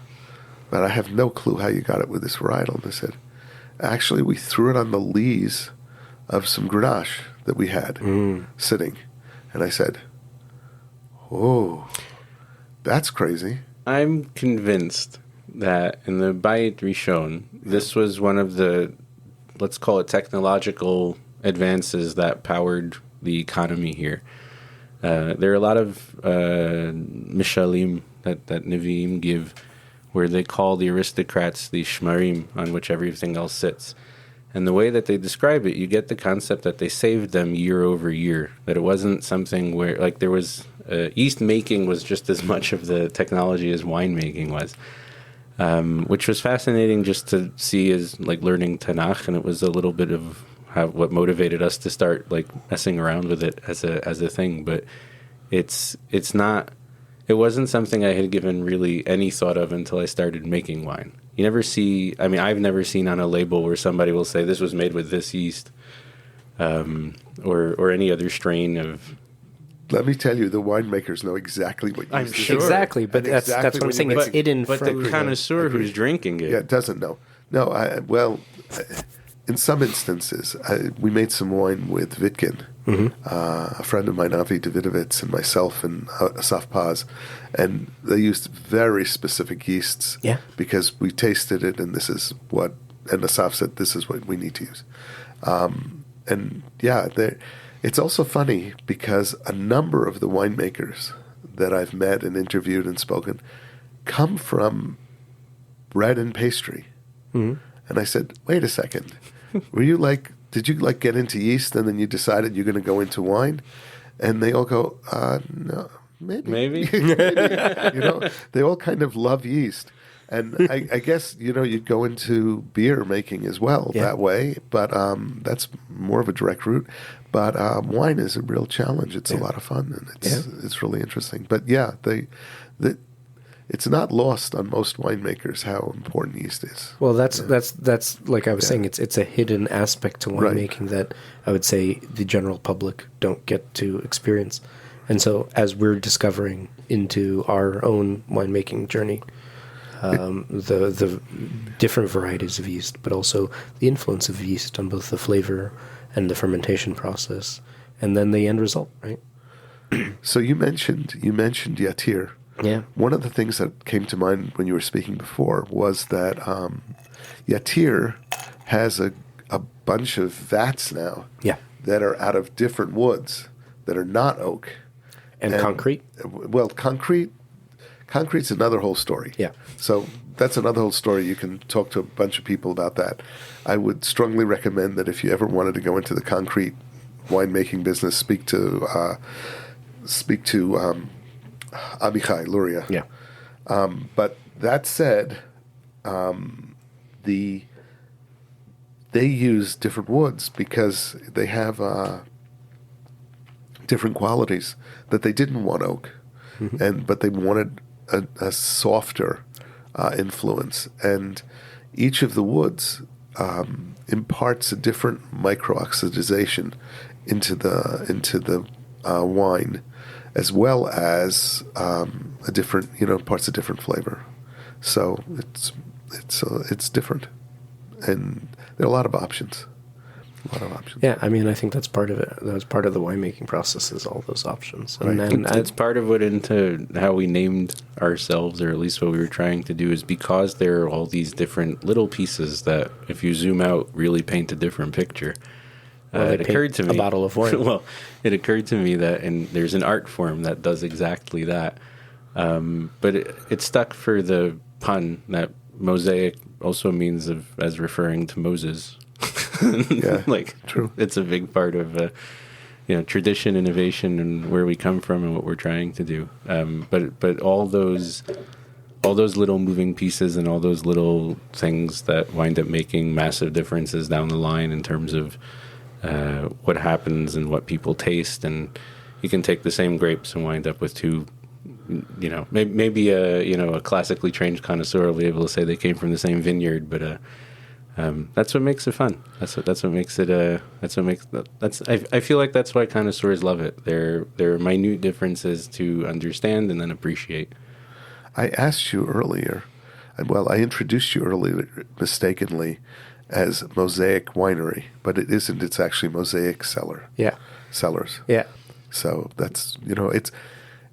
but I have no clue how you got it with this varietal." And they said, "Actually, we threw it on the lees of some Grenache that we had sitting." And I said, "Oh, that's crazy." I'm convinced that in the Bayit Rishon, this was one of the, let's call it technological advances that powered the economy here. There are a lot of mishalim that Nevi'im give, where they call the aristocrats the shmarim on which everything else sits. And the way that they describe it, you get the concept that they saved them year over year, that it wasn't something where, like, there was, yeast making was just as much of the technology as winemaking was. Which was fascinating just to see as, like, learning Tanakh, and it was a little bit of what motivated us to start, like, messing around with it as a thing. But it wasn't something I had given really any thought of until I started making wine. You never see, I mean, I've never seen on a label where somebody will say this was made with this yeast, or any other strain of. Let me tell you, the winemakers know exactly what yeast is. Sure. Exactly, but that's what I'm saying. It's hidden but from the connoisseur who's drinking it doesn't know. No, in some instances, we made some wine with Vitkin, a friend of mine, Avi Davidovitz, and myself, and Asaf Paz, and they used very specific yeasts because we tasted it, and this is what, and Asaf said, this is what we need to use. It's also funny because a number of the winemakers that I've met and interviewed and spoken come from bread and pastry. And I said, wait a second. Did you get into yeast and then you decided you're going to go into wine? And they all go, no, maybe. They all kind of love yeast. And I guess, you'd go into beer making as well that way, but that's more of a direct route. But wine is a real challenge. It's a lot of fun, and it's really interesting. But it's not lost on most winemakers how important yeast is. Well, that's like I was saying, it's a hidden aspect to winemaking that I would say the general public don't get to experience. And so as we're discovering into our own winemaking journey, the different varieties of yeast, but also the influence of yeast on both the flavor and the fermentation process, and then the end result, right? So you mentioned Yatir. Yeah. One of the things that came to mind when you were speaking before was that Yatir has a bunch of vats now that are out of different woods that are not oak. And concrete? Well, concrete's another whole story. Yeah. So that's another whole story. You can talk to a bunch of people about that. I would strongly recommend that if you ever wanted to go into the concrete winemaking business, speak to Amichai Luria. Yeah. But that said, they use different woods because they have different qualities that they didn't want oak, but they wanted a softer influence, and each of the woods imparts a different micro-oxidization into the wine, as well as a different, parts a different flavor. So it's different, and there are a lot of options. Yeah, I mean, I think that's part of it. That's part of the winemaking process, is all those options. And Right. then It's part of what into how we named ourselves, or at least what we were trying to do, is because there are all these different little pieces that, if you zoom out, really paint a differit picture. It occurred to me, a bottle of wine. Well, it occurred to me that there's an art form that does exactly that. But it stuck for the pun that mosaic also means as referring to Moses. Yeah, true. It's a big part of tradition, innovation, and where we come from and what we're trying to do. But all those little moving pieces and all those little things that wind up making massive differences down the line in terms of what happens and what people taste. And you can take the same grapes and wind up with two. Maybe a classically trained connoisseur will be able to say they came from the same vineyard, but. That's what makes it fun. That's what makes it. I feel like that's why connoisseurs love it. There are minute differences to understand and then appreciate. I asked you earlier, I introduced you earlier mistakenly as Mosaic Winery, but it isn't. It's actually Mosaic Cellars. Yeah. So that's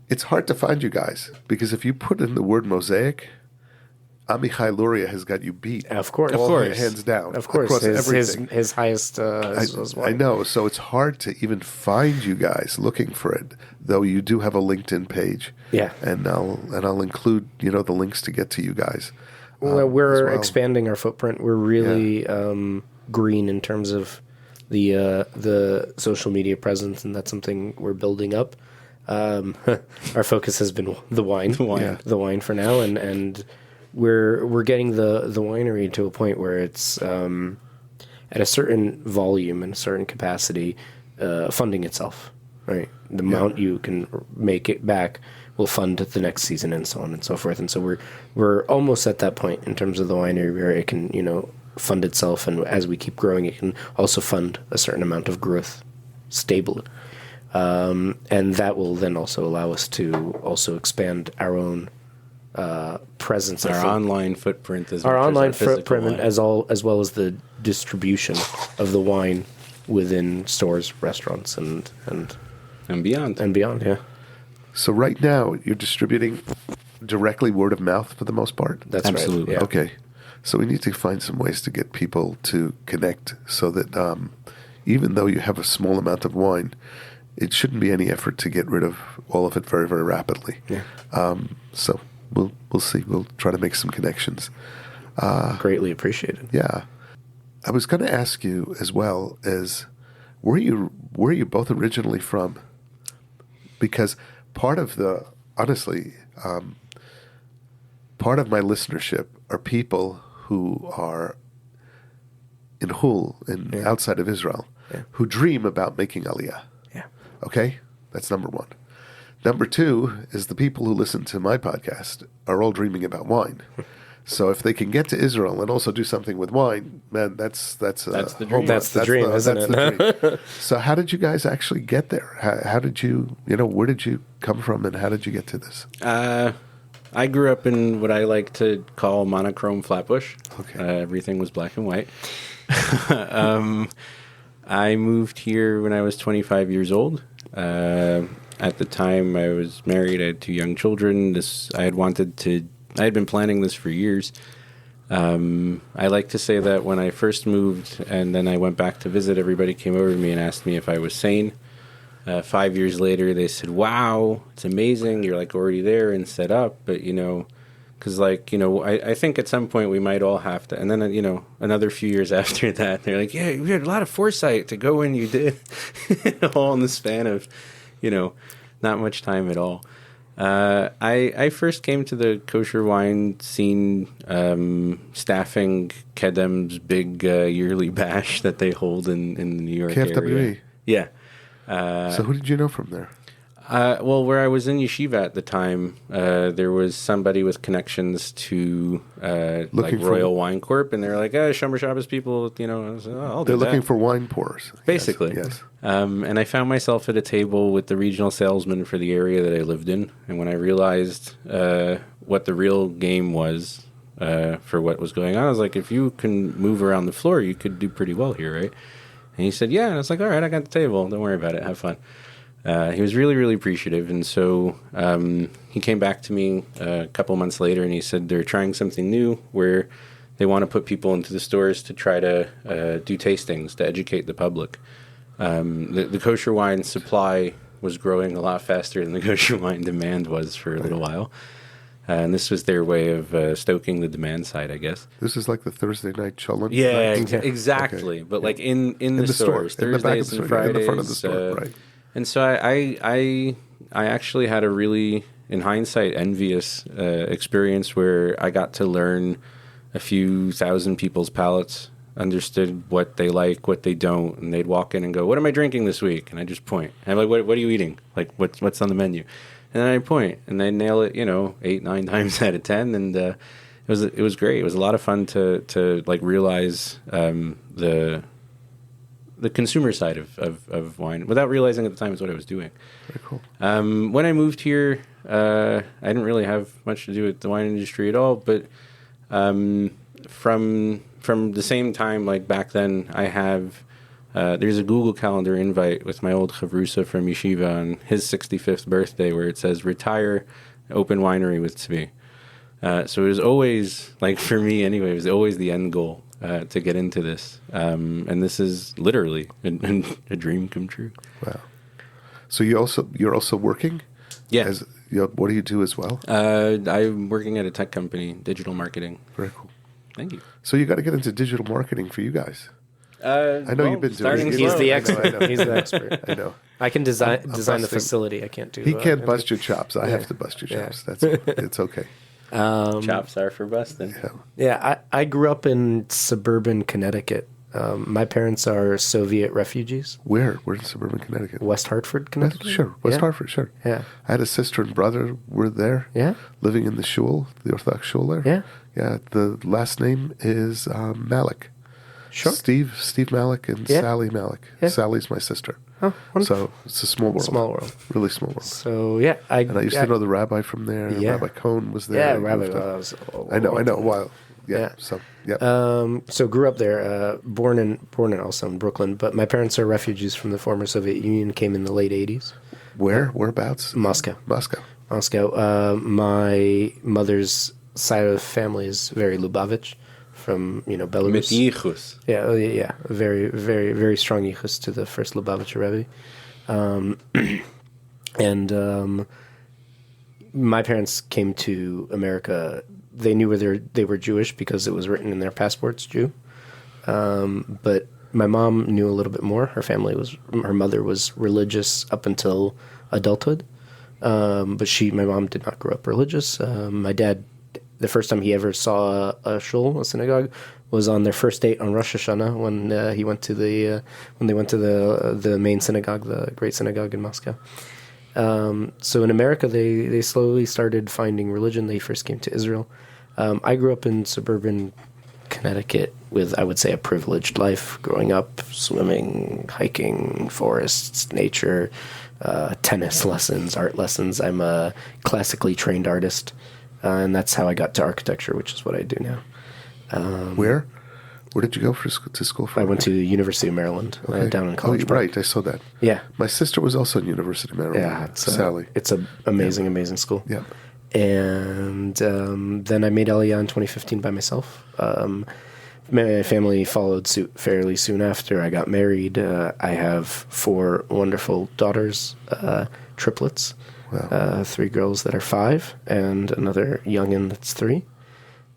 it's hard to find you guys, because if you put in the word mosaic, Amichai Luria has got you beat. Of course. Hands down. Of course. His highest as well. I know. So it's hard to even find you guys looking for it, though you do have a LinkedIn page. Yeah. And I'll include, the links to get to you guys. Well, we're expanding our footprint. We're really green in terms of the social media presence, and that's something we're building up. Our focus has been the wine for now, and we're getting the winery to a point where it's at a certain volume and a certain capacity, funding itself. Right, the amount you can make it back will fund the next season, and so on and so forth. And so we're almost at that point in terms of the winery where it can fund itself, and as we keep growing, it can also fund a certain amount of growth stably. And that will then also allow us to also expand our own presence, our online footprint, as well as the distribution of the wine within stores, restaurants, and beyond. Yeah. So right now you're distributing directly word of mouth for the most part. That's absolutely right. Yeah. Okay. So we need to find some ways to get people to connect, so that even though you have a small amount of wine, it shouldn't be any effort to get rid of all of it very, very rapidly. Yeah. So we'll see. We'll try to make some connections. Greatly appreciated. Yeah. I was going to ask you as well as where you both originally from? Because part of my listenership are people who are in Hul, outside of Israel, who dream about making Aliyah. Yeah. Okay? That's number one. Number two is the people who listen to my podcast are all dreaming about wine. So if they can get to Israel and also do something with wine, man, that's the dream. That's the dream, isn't it? The dream. So how did you guys actually get there? How did you, where did you come from and how did you get to this? I grew up in what I like to call monochrome Flatbush. Okay. Everything was black and white. I moved here when I was 25 years old. At the time, I was married. I had 2 young children. I had been planning this for years. I like to say that when I first moved and then I went back to visit, everybody came over to me and asked me if I was sane. 5 years later, they said, wow, it's amazing. You're like already there and set up. But, because I think at some point we might all have to. And then, another few years after that, they're like, yeah, you had a lot of foresight to go when you did. All in the span of, not much time at all. I first came to the kosher wine scene staffing Kedem's big yearly bash that they hold in the New York KFWE. area. Yeah. So who did you know from there? Well, where I was in yeshiva at the time, there was somebody with connections to Royal Wine Corp, and they're like, Shomer Shabbos people, I was like, I'll do They're that. looking for wine pourers. Basically. Yes. And I found myself at a table with the regional salesman for the area that I lived in, and when I realized what the real game was for what was going on, I was like, if you can move around the floor, you could do pretty well here, right? And he said, yeah. And I was like, all right, I got the table. Don't worry about it. Have fun. He was really, really appreciative. And so he came back to me a couple months later and he said they're trying something new where they want to put people into the stores to try to do tastings, to educate the public. The kosher wine supply was growing a lot faster than the kosher wine demand was for a little while. And this was their way of stoking the demand side, I guess. This is like the Thursday night cholent. Yeah, exactly. Okay. But like in the stores, in Thursdays the back of the and store, Fridays. in the front of the store, right. And so I actually had a really, in hindsight, envious experience where I got to learn a few thousand people's palates, understood what they like, what they don't, and they'd walk in and go, "What am I drinking this week?" And I just point. And I'm like, "What are you eating? Like, what's on the menu?" And then I point, and they nail it, 8, 9 times out of 10, and it was great. It was a lot of fun to like realize the consumer side of wine without realizing at the time is what I was doing. Very cool. When I moved here, I didn't really have much to do with the wine industry at all, but from the same time, like back then, I have there's a Google Calendar invite with my old chavrusa from yeshiva on his 65th birthday where it says retire, open winery with Tzvi. So it was always, like for me anyway, it was always the end goal to get into this. And this is literally a dream come true. Wow. So you're also working? Yeah. What do you do as well? I'm working at a tech company, digital marketing. Very cool. Thank you. So you got to get into digital marketing for you guys. I know you've been doing it. He's the I expert. know. He's the expert. I know. I can design the busting. facility. I can't do. He can't bust your chops. I have to bust your chops. It's okay. Chops are for busting. Yeah, I grew up in suburban Connecticut. My parents are Soviet refugees. Where? We're in suburban Connecticut. West Hartford, Connecticut? Sure. West Hartford, sure. Yeah. I had a sister and brother were there. Yeah. Living in the shul, the Orthodox shul there. Yeah. Yeah. The last name is Malik. Sure. Steve Malik and Sally Malik. Yeah. Sally's my sister. Oh, wonderful. So it's a small world. Small world. Really small world. So, yeah. I used to know the rabbi from there. Yeah. Rabbi Cohn was there. Yeah, Rabbi. I know. Wow. Yeah. So, yeah. So grew up there, born in also in Brooklyn, but my parents are refugees from the former Soviet Union, came in the late 80s. Where? Whereabouts? Moscow. My mother's side of the family is very Lubavitch from, Belarus. Yichus. Yeah. Very, very, very strong yichus to the first Lubavitcher Rebbe. And my parents came to America they knew they were Jewish because it was written in their passports, Jew. But my mom knew a little bit more. Her mother was religious up until adulthood. But my mom did not grow up religious. My dad, the first time he ever saw a shul, a synagogue, was on their first date on Rosh Hashanah when they went to the main synagogue, the great synagogue in Moscow. So in America, they slowly started finding religion. They first came to Israel. I grew up in suburban Connecticut with, I would say, a privileged life, growing up, swimming, hiking, forests, nature, tennis lessons, art lessons. I'm a classically trained artist, and that's how I got to architecture, which is what I do now. Where did you go to school from? I went to the University of Maryland, down in College Park. Right, I saw that. Yeah. My sister was also in University of Maryland. Yeah, Sally. It's an amazing school. Yeah. And then I made Eliyahu in 2015 by myself. My family followed suit fairly soon after. I got married. I have 4 wonderful daughters, triplets. Wow. 3 girls that are 5 and another youngin' that's 3.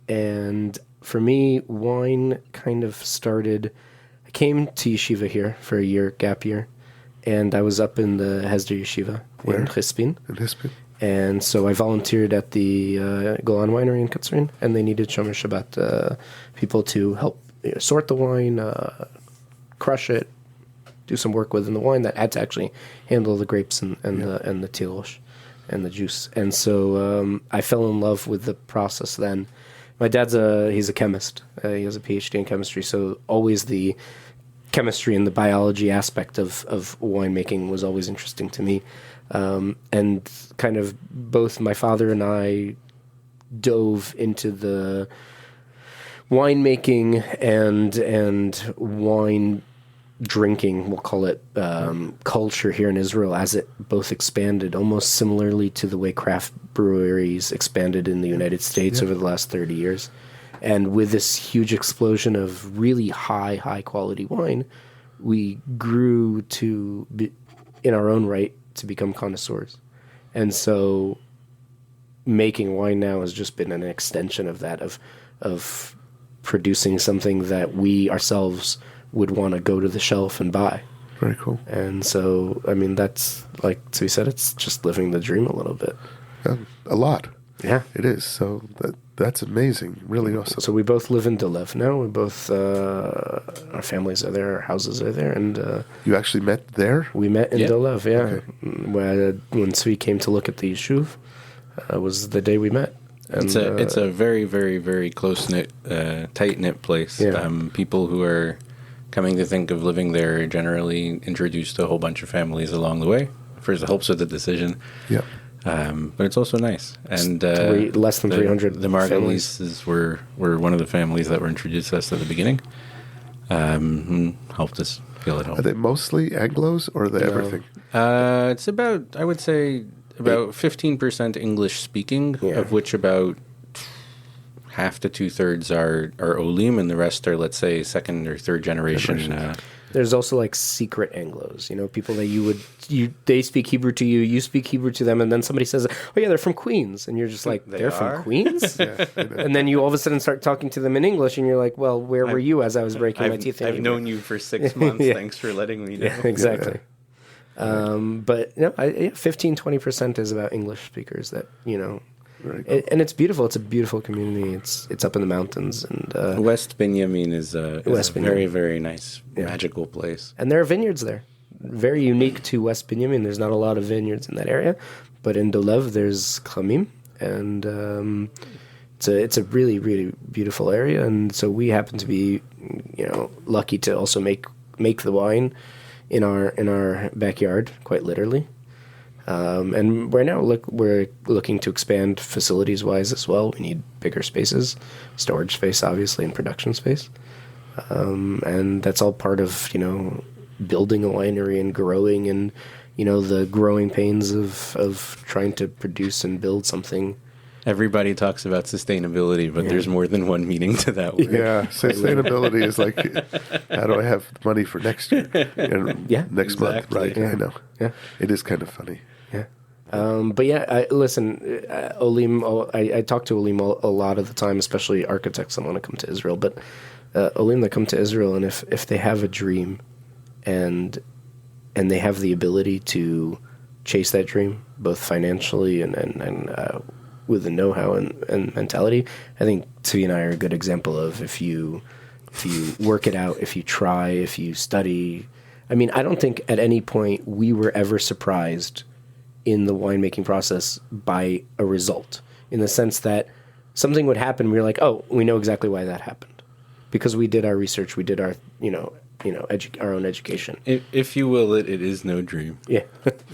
And for me, wine kind of started. I came to yeshiva here for a year, gap year, and I was up in the Hesder Yeshiva in Chispin. In Chispin. And so I volunteered at the Golan Winery in Katzrin, and they needed Shomer Shabbat people to help sort the wine, crush it, do some work within the wine that had to actually handle the grapes and the tilosh and the juice. And so I fell in love with the process then. My dad's he's a chemist. He has a PhD in chemistry, so always the chemistry and the biology aspect of winemaking was always interesting to me. And kind of both my father and I dove into the winemaking and wine drinking, we'll call it, culture here in Israel as it both expanded, almost similarly to the way craft breweries expanded in the United States over the last 30 years. And with this huge explosion of really high quality wine, we grew to be, in our own right, to become connoisseurs. And so making wine now has just been an extension of that, of producing something that we ourselves would want to go to the shelf and buy. Very cool. And so, I mean, that's, like Tzvi said, it's just living the dream a little bit. A lot. Yeah. It is. So that's amazing. Really awesome. So we both live in Dolev now. We both, our families are there, our houses are there. And you actually met there? we met in Dolev, yeah. Okay. When Tzvi came to look at the yeshuv, was the day we met. And, It's a very, very, very close-knit, tight-knit place. Yeah. People who are coming to think of living there generally introduced a whole bunch of families along the way. First, it helps with the decision. Yeah. But it's also nice. And less than 300 The Margulis were one of the families that were introduced to us at the beginning. Helped us feel at home. Are they mostly Anglos or are they everything? It's about, I would say, about 15% English speaking, of which about half to 2/3 are Olim, and the rest are, let's say, second or third generation. There's also like secret Anglos, people that they speak Hebrew to you, you speak Hebrew to them, and then somebody says, "Oh yeah, they're from Queens," and you're just like, "They're from Queens?" And then you all of a sudden start talking to them in English, and you're like, "Well, where were you as I was breaking my teeth?" I've known you for 6 months. Thanks for letting me know. Yeah, exactly. But 15-20% is about English speakers that Very cool. and it's beautiful. It's a beautiful community. It's up in the mountains, and West Binyamin is a very, very nice, magical place. and there are vineyards there, very unique to West Binyamin. There's not a lot of vineyards in that area, but in Dolev there's Khamim, and it's a really, really beautiful area. And so we happen to be lucky to also make the wine in our backyard, quite literally. And right now we're looking to expand facilities wise as well. We need bigger spaces, storage space, obviously, and production space. And that's all part of, building a winery and growing and, the growing pains of trying to produce and build something. Everybody talks about sustainability, but there's more than one meaning to that word. Yeah, sustainability is like, how do I have money for next year? And next month, right? Yeah. I know. Yeah. It is kind of funny. Yeah. But yeah, Olim. I talk to Olim a lot of the time, especially architects that want to come to Israel. But Olim that come to Israel, and if they have a dream, and they have the ability to chase that dream, both financially and with the know-how and mentality, I think Tzvi and I are a good example of if you work it out, if you try, if you study. I mean, I don't think at any point we were ever surprised in the winemaking process by a result, in the sense that something would happen. We were like, oh, we know exactly why that happened, because we did our research, we did our, our own education. If you will, it is no dream. Yeah.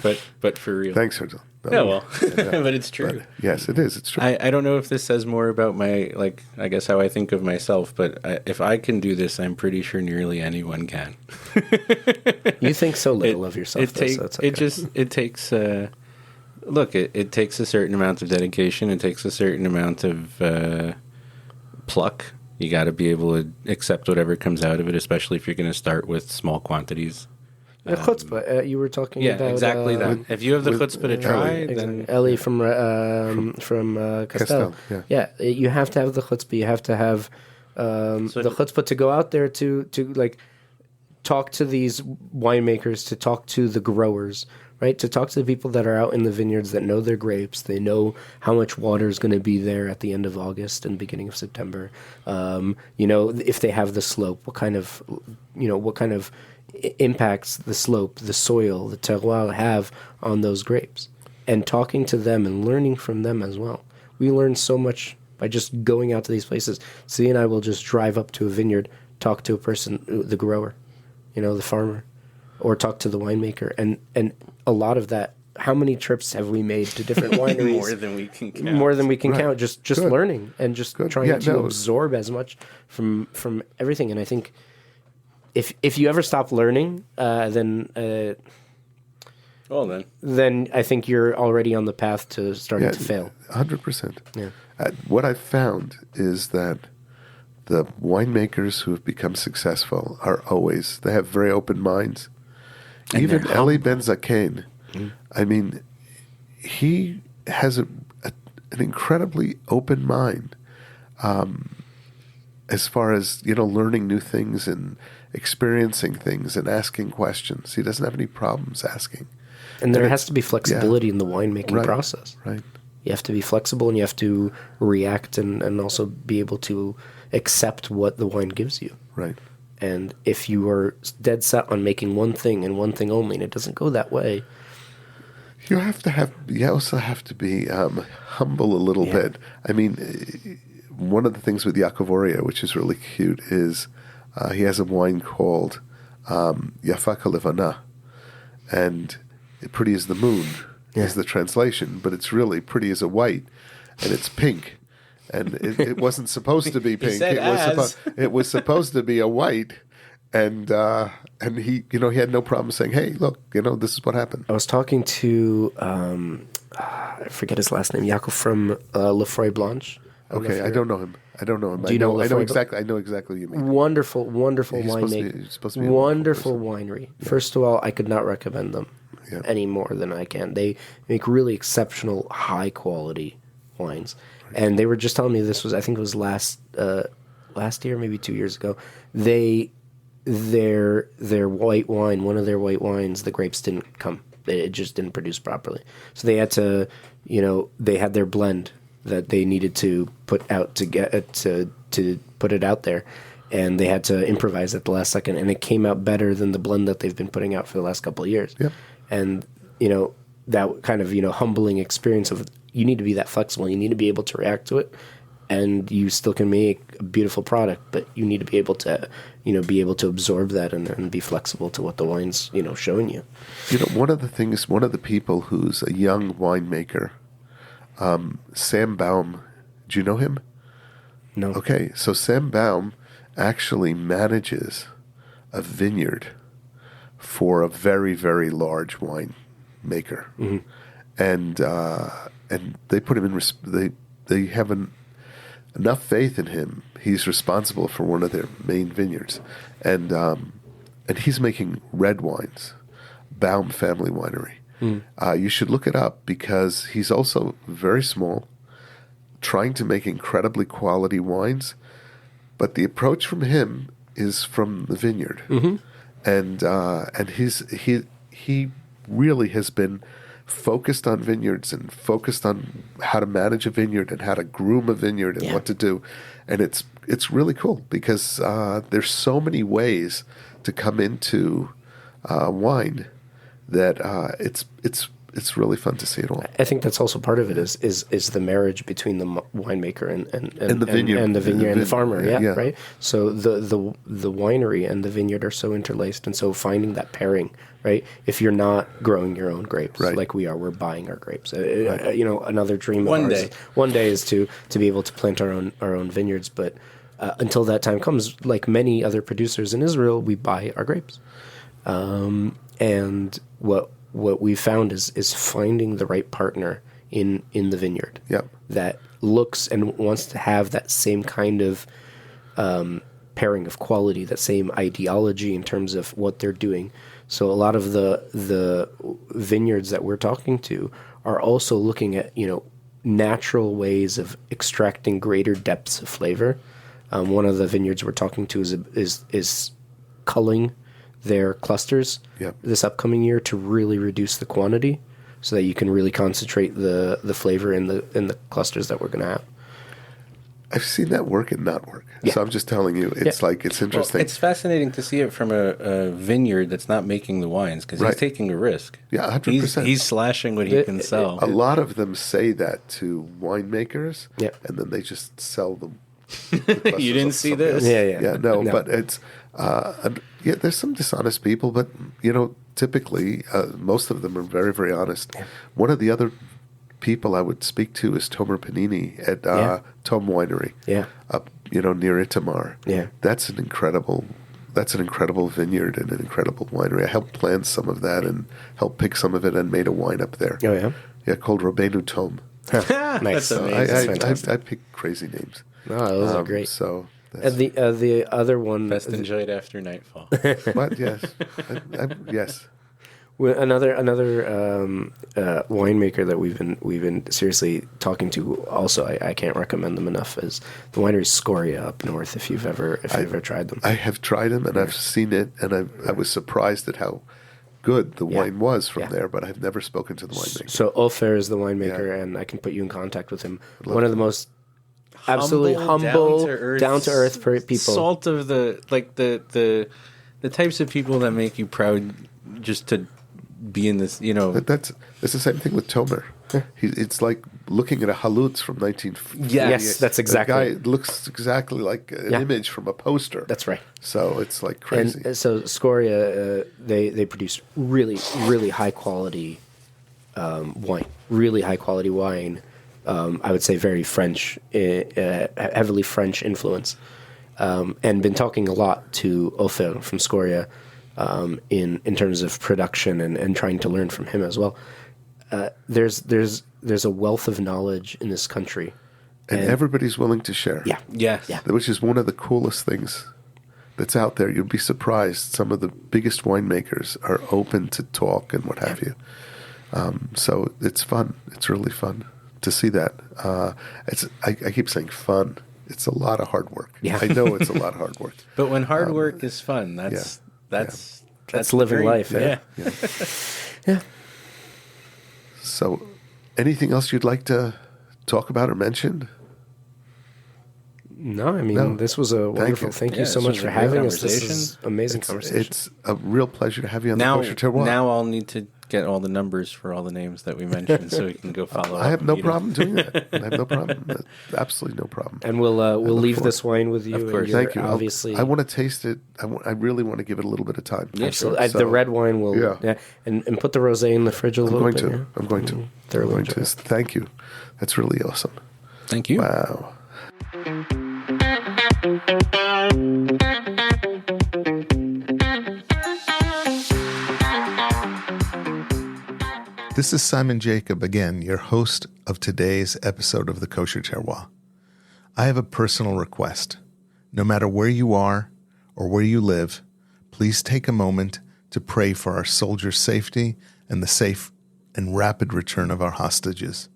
but for real. Thanks, Herzl. Yeah, well, but it's true. But, yes, it is. It's true. I don't know if this says more about I guess how I think of myself, but if I can do this, I'm pretty sure nearly anyone can. You think so little of yourself, so it's okay. It takes, it takes a certain amount of dedication. It takes a certain amount of pluck. You got to be able to accept whatever comes out of it, especially if you're going to start with small quantities. The chutzpah, you were talking about. Yeah, exactly that. If you have the chutzpah to try, then... Eli from Castel. Yeah, you have to have the chutzpah. You have to have the chutzpah to go out there to talk to these winemakers, to talk to the growers, right? To talk to the people that are out in the vineyards that know their grapes. They know how much water is going to be there at the end of August and beginning of September. If they have the slope, what kind of impacts the slope, the soil, the terroir have on those grapes, and talking to them and learning from them as well. We learn so much by just going out to these places. Tzvi and I will just drive up to a vineyard, talk to a person, the grower, the farmer, or talk to the winemaker, and a lot of that. How many trips have we made to different wineries? More than we can count. Just learning and just trying to absorb as much from everything. And I think if you ever stop learning, then I think you're already on the path to starting to fail. 100%. Yeah. What I've found is that the winemakers who have become successful they have very open minds. And even Eli Ben Zaken, I mean, he has an incredibly open mind as far as, learning new things and experiencing things and asking questions. He doesn't have any problems asking. And there has to be flexibility in the winemaking process. Right. You have to be flexible, and you have to react and also be able to accept what the wine gives you. Right. And if you are dead set on making one thing and one thing only, and it doesn't go that way, you also have to be humble a little bit. I mean, one of the things with Yaakov Oria, which is really cute, is he has a wine called Yafa Kalevana, and pretty as the moon is the translation, but it's really pretty as a white, and it's pink. And it wasn't supposed to be pink. It was supposed to be a white, and he had no problem saying, "Hey, look, this is what happened." I was talking to I forget his last name, Yaakov from Lefroy Blanche. Okay, I don't know him. Do you know? I know exactly what you mean. Wonderful winemaker. Wonderful winery. Yeah. First of all, I could not recommend them any more than I can. They make really exceptional, high quality wines. And they were just telling me this was, I think it was last year, maybe 2 years ago. Their white wine, one of their white wines, the grapes didn't come. It just didn't produce properly. So they had to, they had their blend that they needed to put out to get it to put it out there, and they had to improvise at the last second, and it came out better than the blend that they've been putting out for the last couple of years. Yep. And that kind of humbling experience of, you need to be that flexible. You need to be able to react to it, and you still can make a beautiful product, but you need to be able to, absorb that and be flexible to what the wine's, showing you. One of the people who's a young winemaker, Sam Baum, do you know him? No. Okay, so Sam Baum actually manages a vineyard for a very, very large wine maker. Mm-hmm. And they put him in. They have enough faith in him. He's responsible for one of their main vineyards, and he's making red wines, Baum Family Winery, You should look it up because he's also very small, trying to make incredibly quality wines. But the approach from him is from the vineyard, and he really has been focused on vineyards and focused on how to manage a vineyard and how to groom a vineyard and what to do, and it's really cool because there's so many ways to come into wine that it's really fun to see it all. I think that's also part of it is the marriage between the winemaker and the vineyard and the vineyard and the farmer. Yeah, yeah. right. So the winery and the vineyard are so interlaced, and so finding that pairing, right? If you're not growing your own grapes, like we are, we're buying our grapes. Another dream of ours one day is to be able to plant our own vineyards, but until that time comes, like many other producers in Israel, we buy our grapes, and what we found is finding the right partner in the vineyard that looks and wants to have that same kind of pairing of quality, that same ideology in terms of what they're doing. So a lot of the vineyards that we're talking to are also looking at natural ways of extracting greater depths of flavor. One of the vineyards we're talking to is culling their clusters this upcoming year to really reduce the quantity, so that you can really concentrate the flavor in the clusters that we're going to have. I've seen that work and not work. So I'm just telling you, it's it's interesting. Well, it's fascinating to see it from a vineyard that's not making the wines, because he's taking a risk. Yeah, 100%. He's slashing what he can sell. A lot of them say that to winemakers, and then they just sell them. You didn't see this? Yeah, no, but it's there's some dishonest people, but typically most of them are very, very honest. One of the other people I would speak to is Tomer Panini at Tom Winery, up near Itamar. That's an incredible vineyard and an incredible winery. I helped plant some of that and helped pick some of it and made a wine up there. Called Robenu Tom. Nice. That's amazing. I pick crazy names. No, those are great. So and the other one, best enjoyed after nightfall. But yes, yes. Another winemaker that we've been seriously talking to. Also, I can't recommend them enough. Is the winery Scoria up north. If you've ever tried them, I have tried them and I've seen it, and I was surprised at how good the wine was from there. But I've never spoken to the winemaker. So Ofer is the winemaker, and I can put you in contact with him. One of the most absolutely humble, down to earth people. Salt of the types of people that make you proud just to be in this, That's the same thing with Tomer. It's like looking at a halutz from 1950. Yes, that's exactly. The guy looks exactly like an image from a poster. That's right. So it's like crazy. And so Scoria, they produce really, really high quality wine. Really high quality wine. I would say very French, heavily French influence, and been talking a lot to Ofer from Scoria in terms of production and trying to learn from him as well. There's a wealth of knowledge in this country, and everybody's willing to share. Yeah. Which is one of the coolest things that's out there. You'd be surprised. Some of the biggest winemakers are open to talk and what have you. So it's fun. It's really fun to see that. I keep saying fun. It's a lot of hard work. I know it's a lot of hard work. But when hard work is fun, that's living great. life. Yeah. So, anything else you'd like to talk about or mention? No, I mean, this was a wonderful. Thank you so much for having us. This is amazing conversation. It's a real pleasure to have you on the Kosher Terroir. Now I'll need to get all the numbers for all the names that we mentioned so we can go follow up. I have no problem doing that. I have no problem. Absolutely no problem. And we'll leave this wine with you. Of course. Thank you. Obviously, I want to taste it. I really want to give it a little bit of time. Absolutely. The red wine will. And put the rosé in the fridge a little bit. I'm going to. Thoroughly enjoy it. Thank you. That's really awesome. Thank you. Wow. This is Simon Jacob again, your host of today's episode of the Kosher Terroir. I have a personal request. No matter where you are or where you live, please take a moment to pray for our soldiers' safety and the and rapid return of our hostages,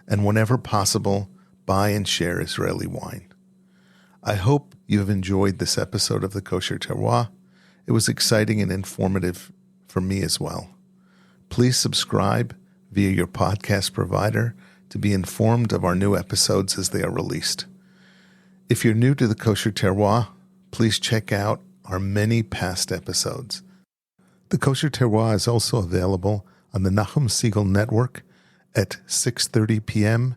and whenever possible, buy and share Israeli wine. I hope you have enjoyed this episode of the Kosher Terroir. It was exciting and informative for me as well. Please subscribe via your podcast provider to be informed of our new episodes as they are released. If you're new to the Kosher Terroir, please check out our many past episodes. The Kosher Terroir is also available on the Nachum Siegel Network at 6:30 p.m.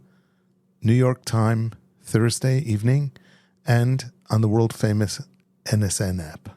New York time, Thursday evening, and on the world-famous NSN app.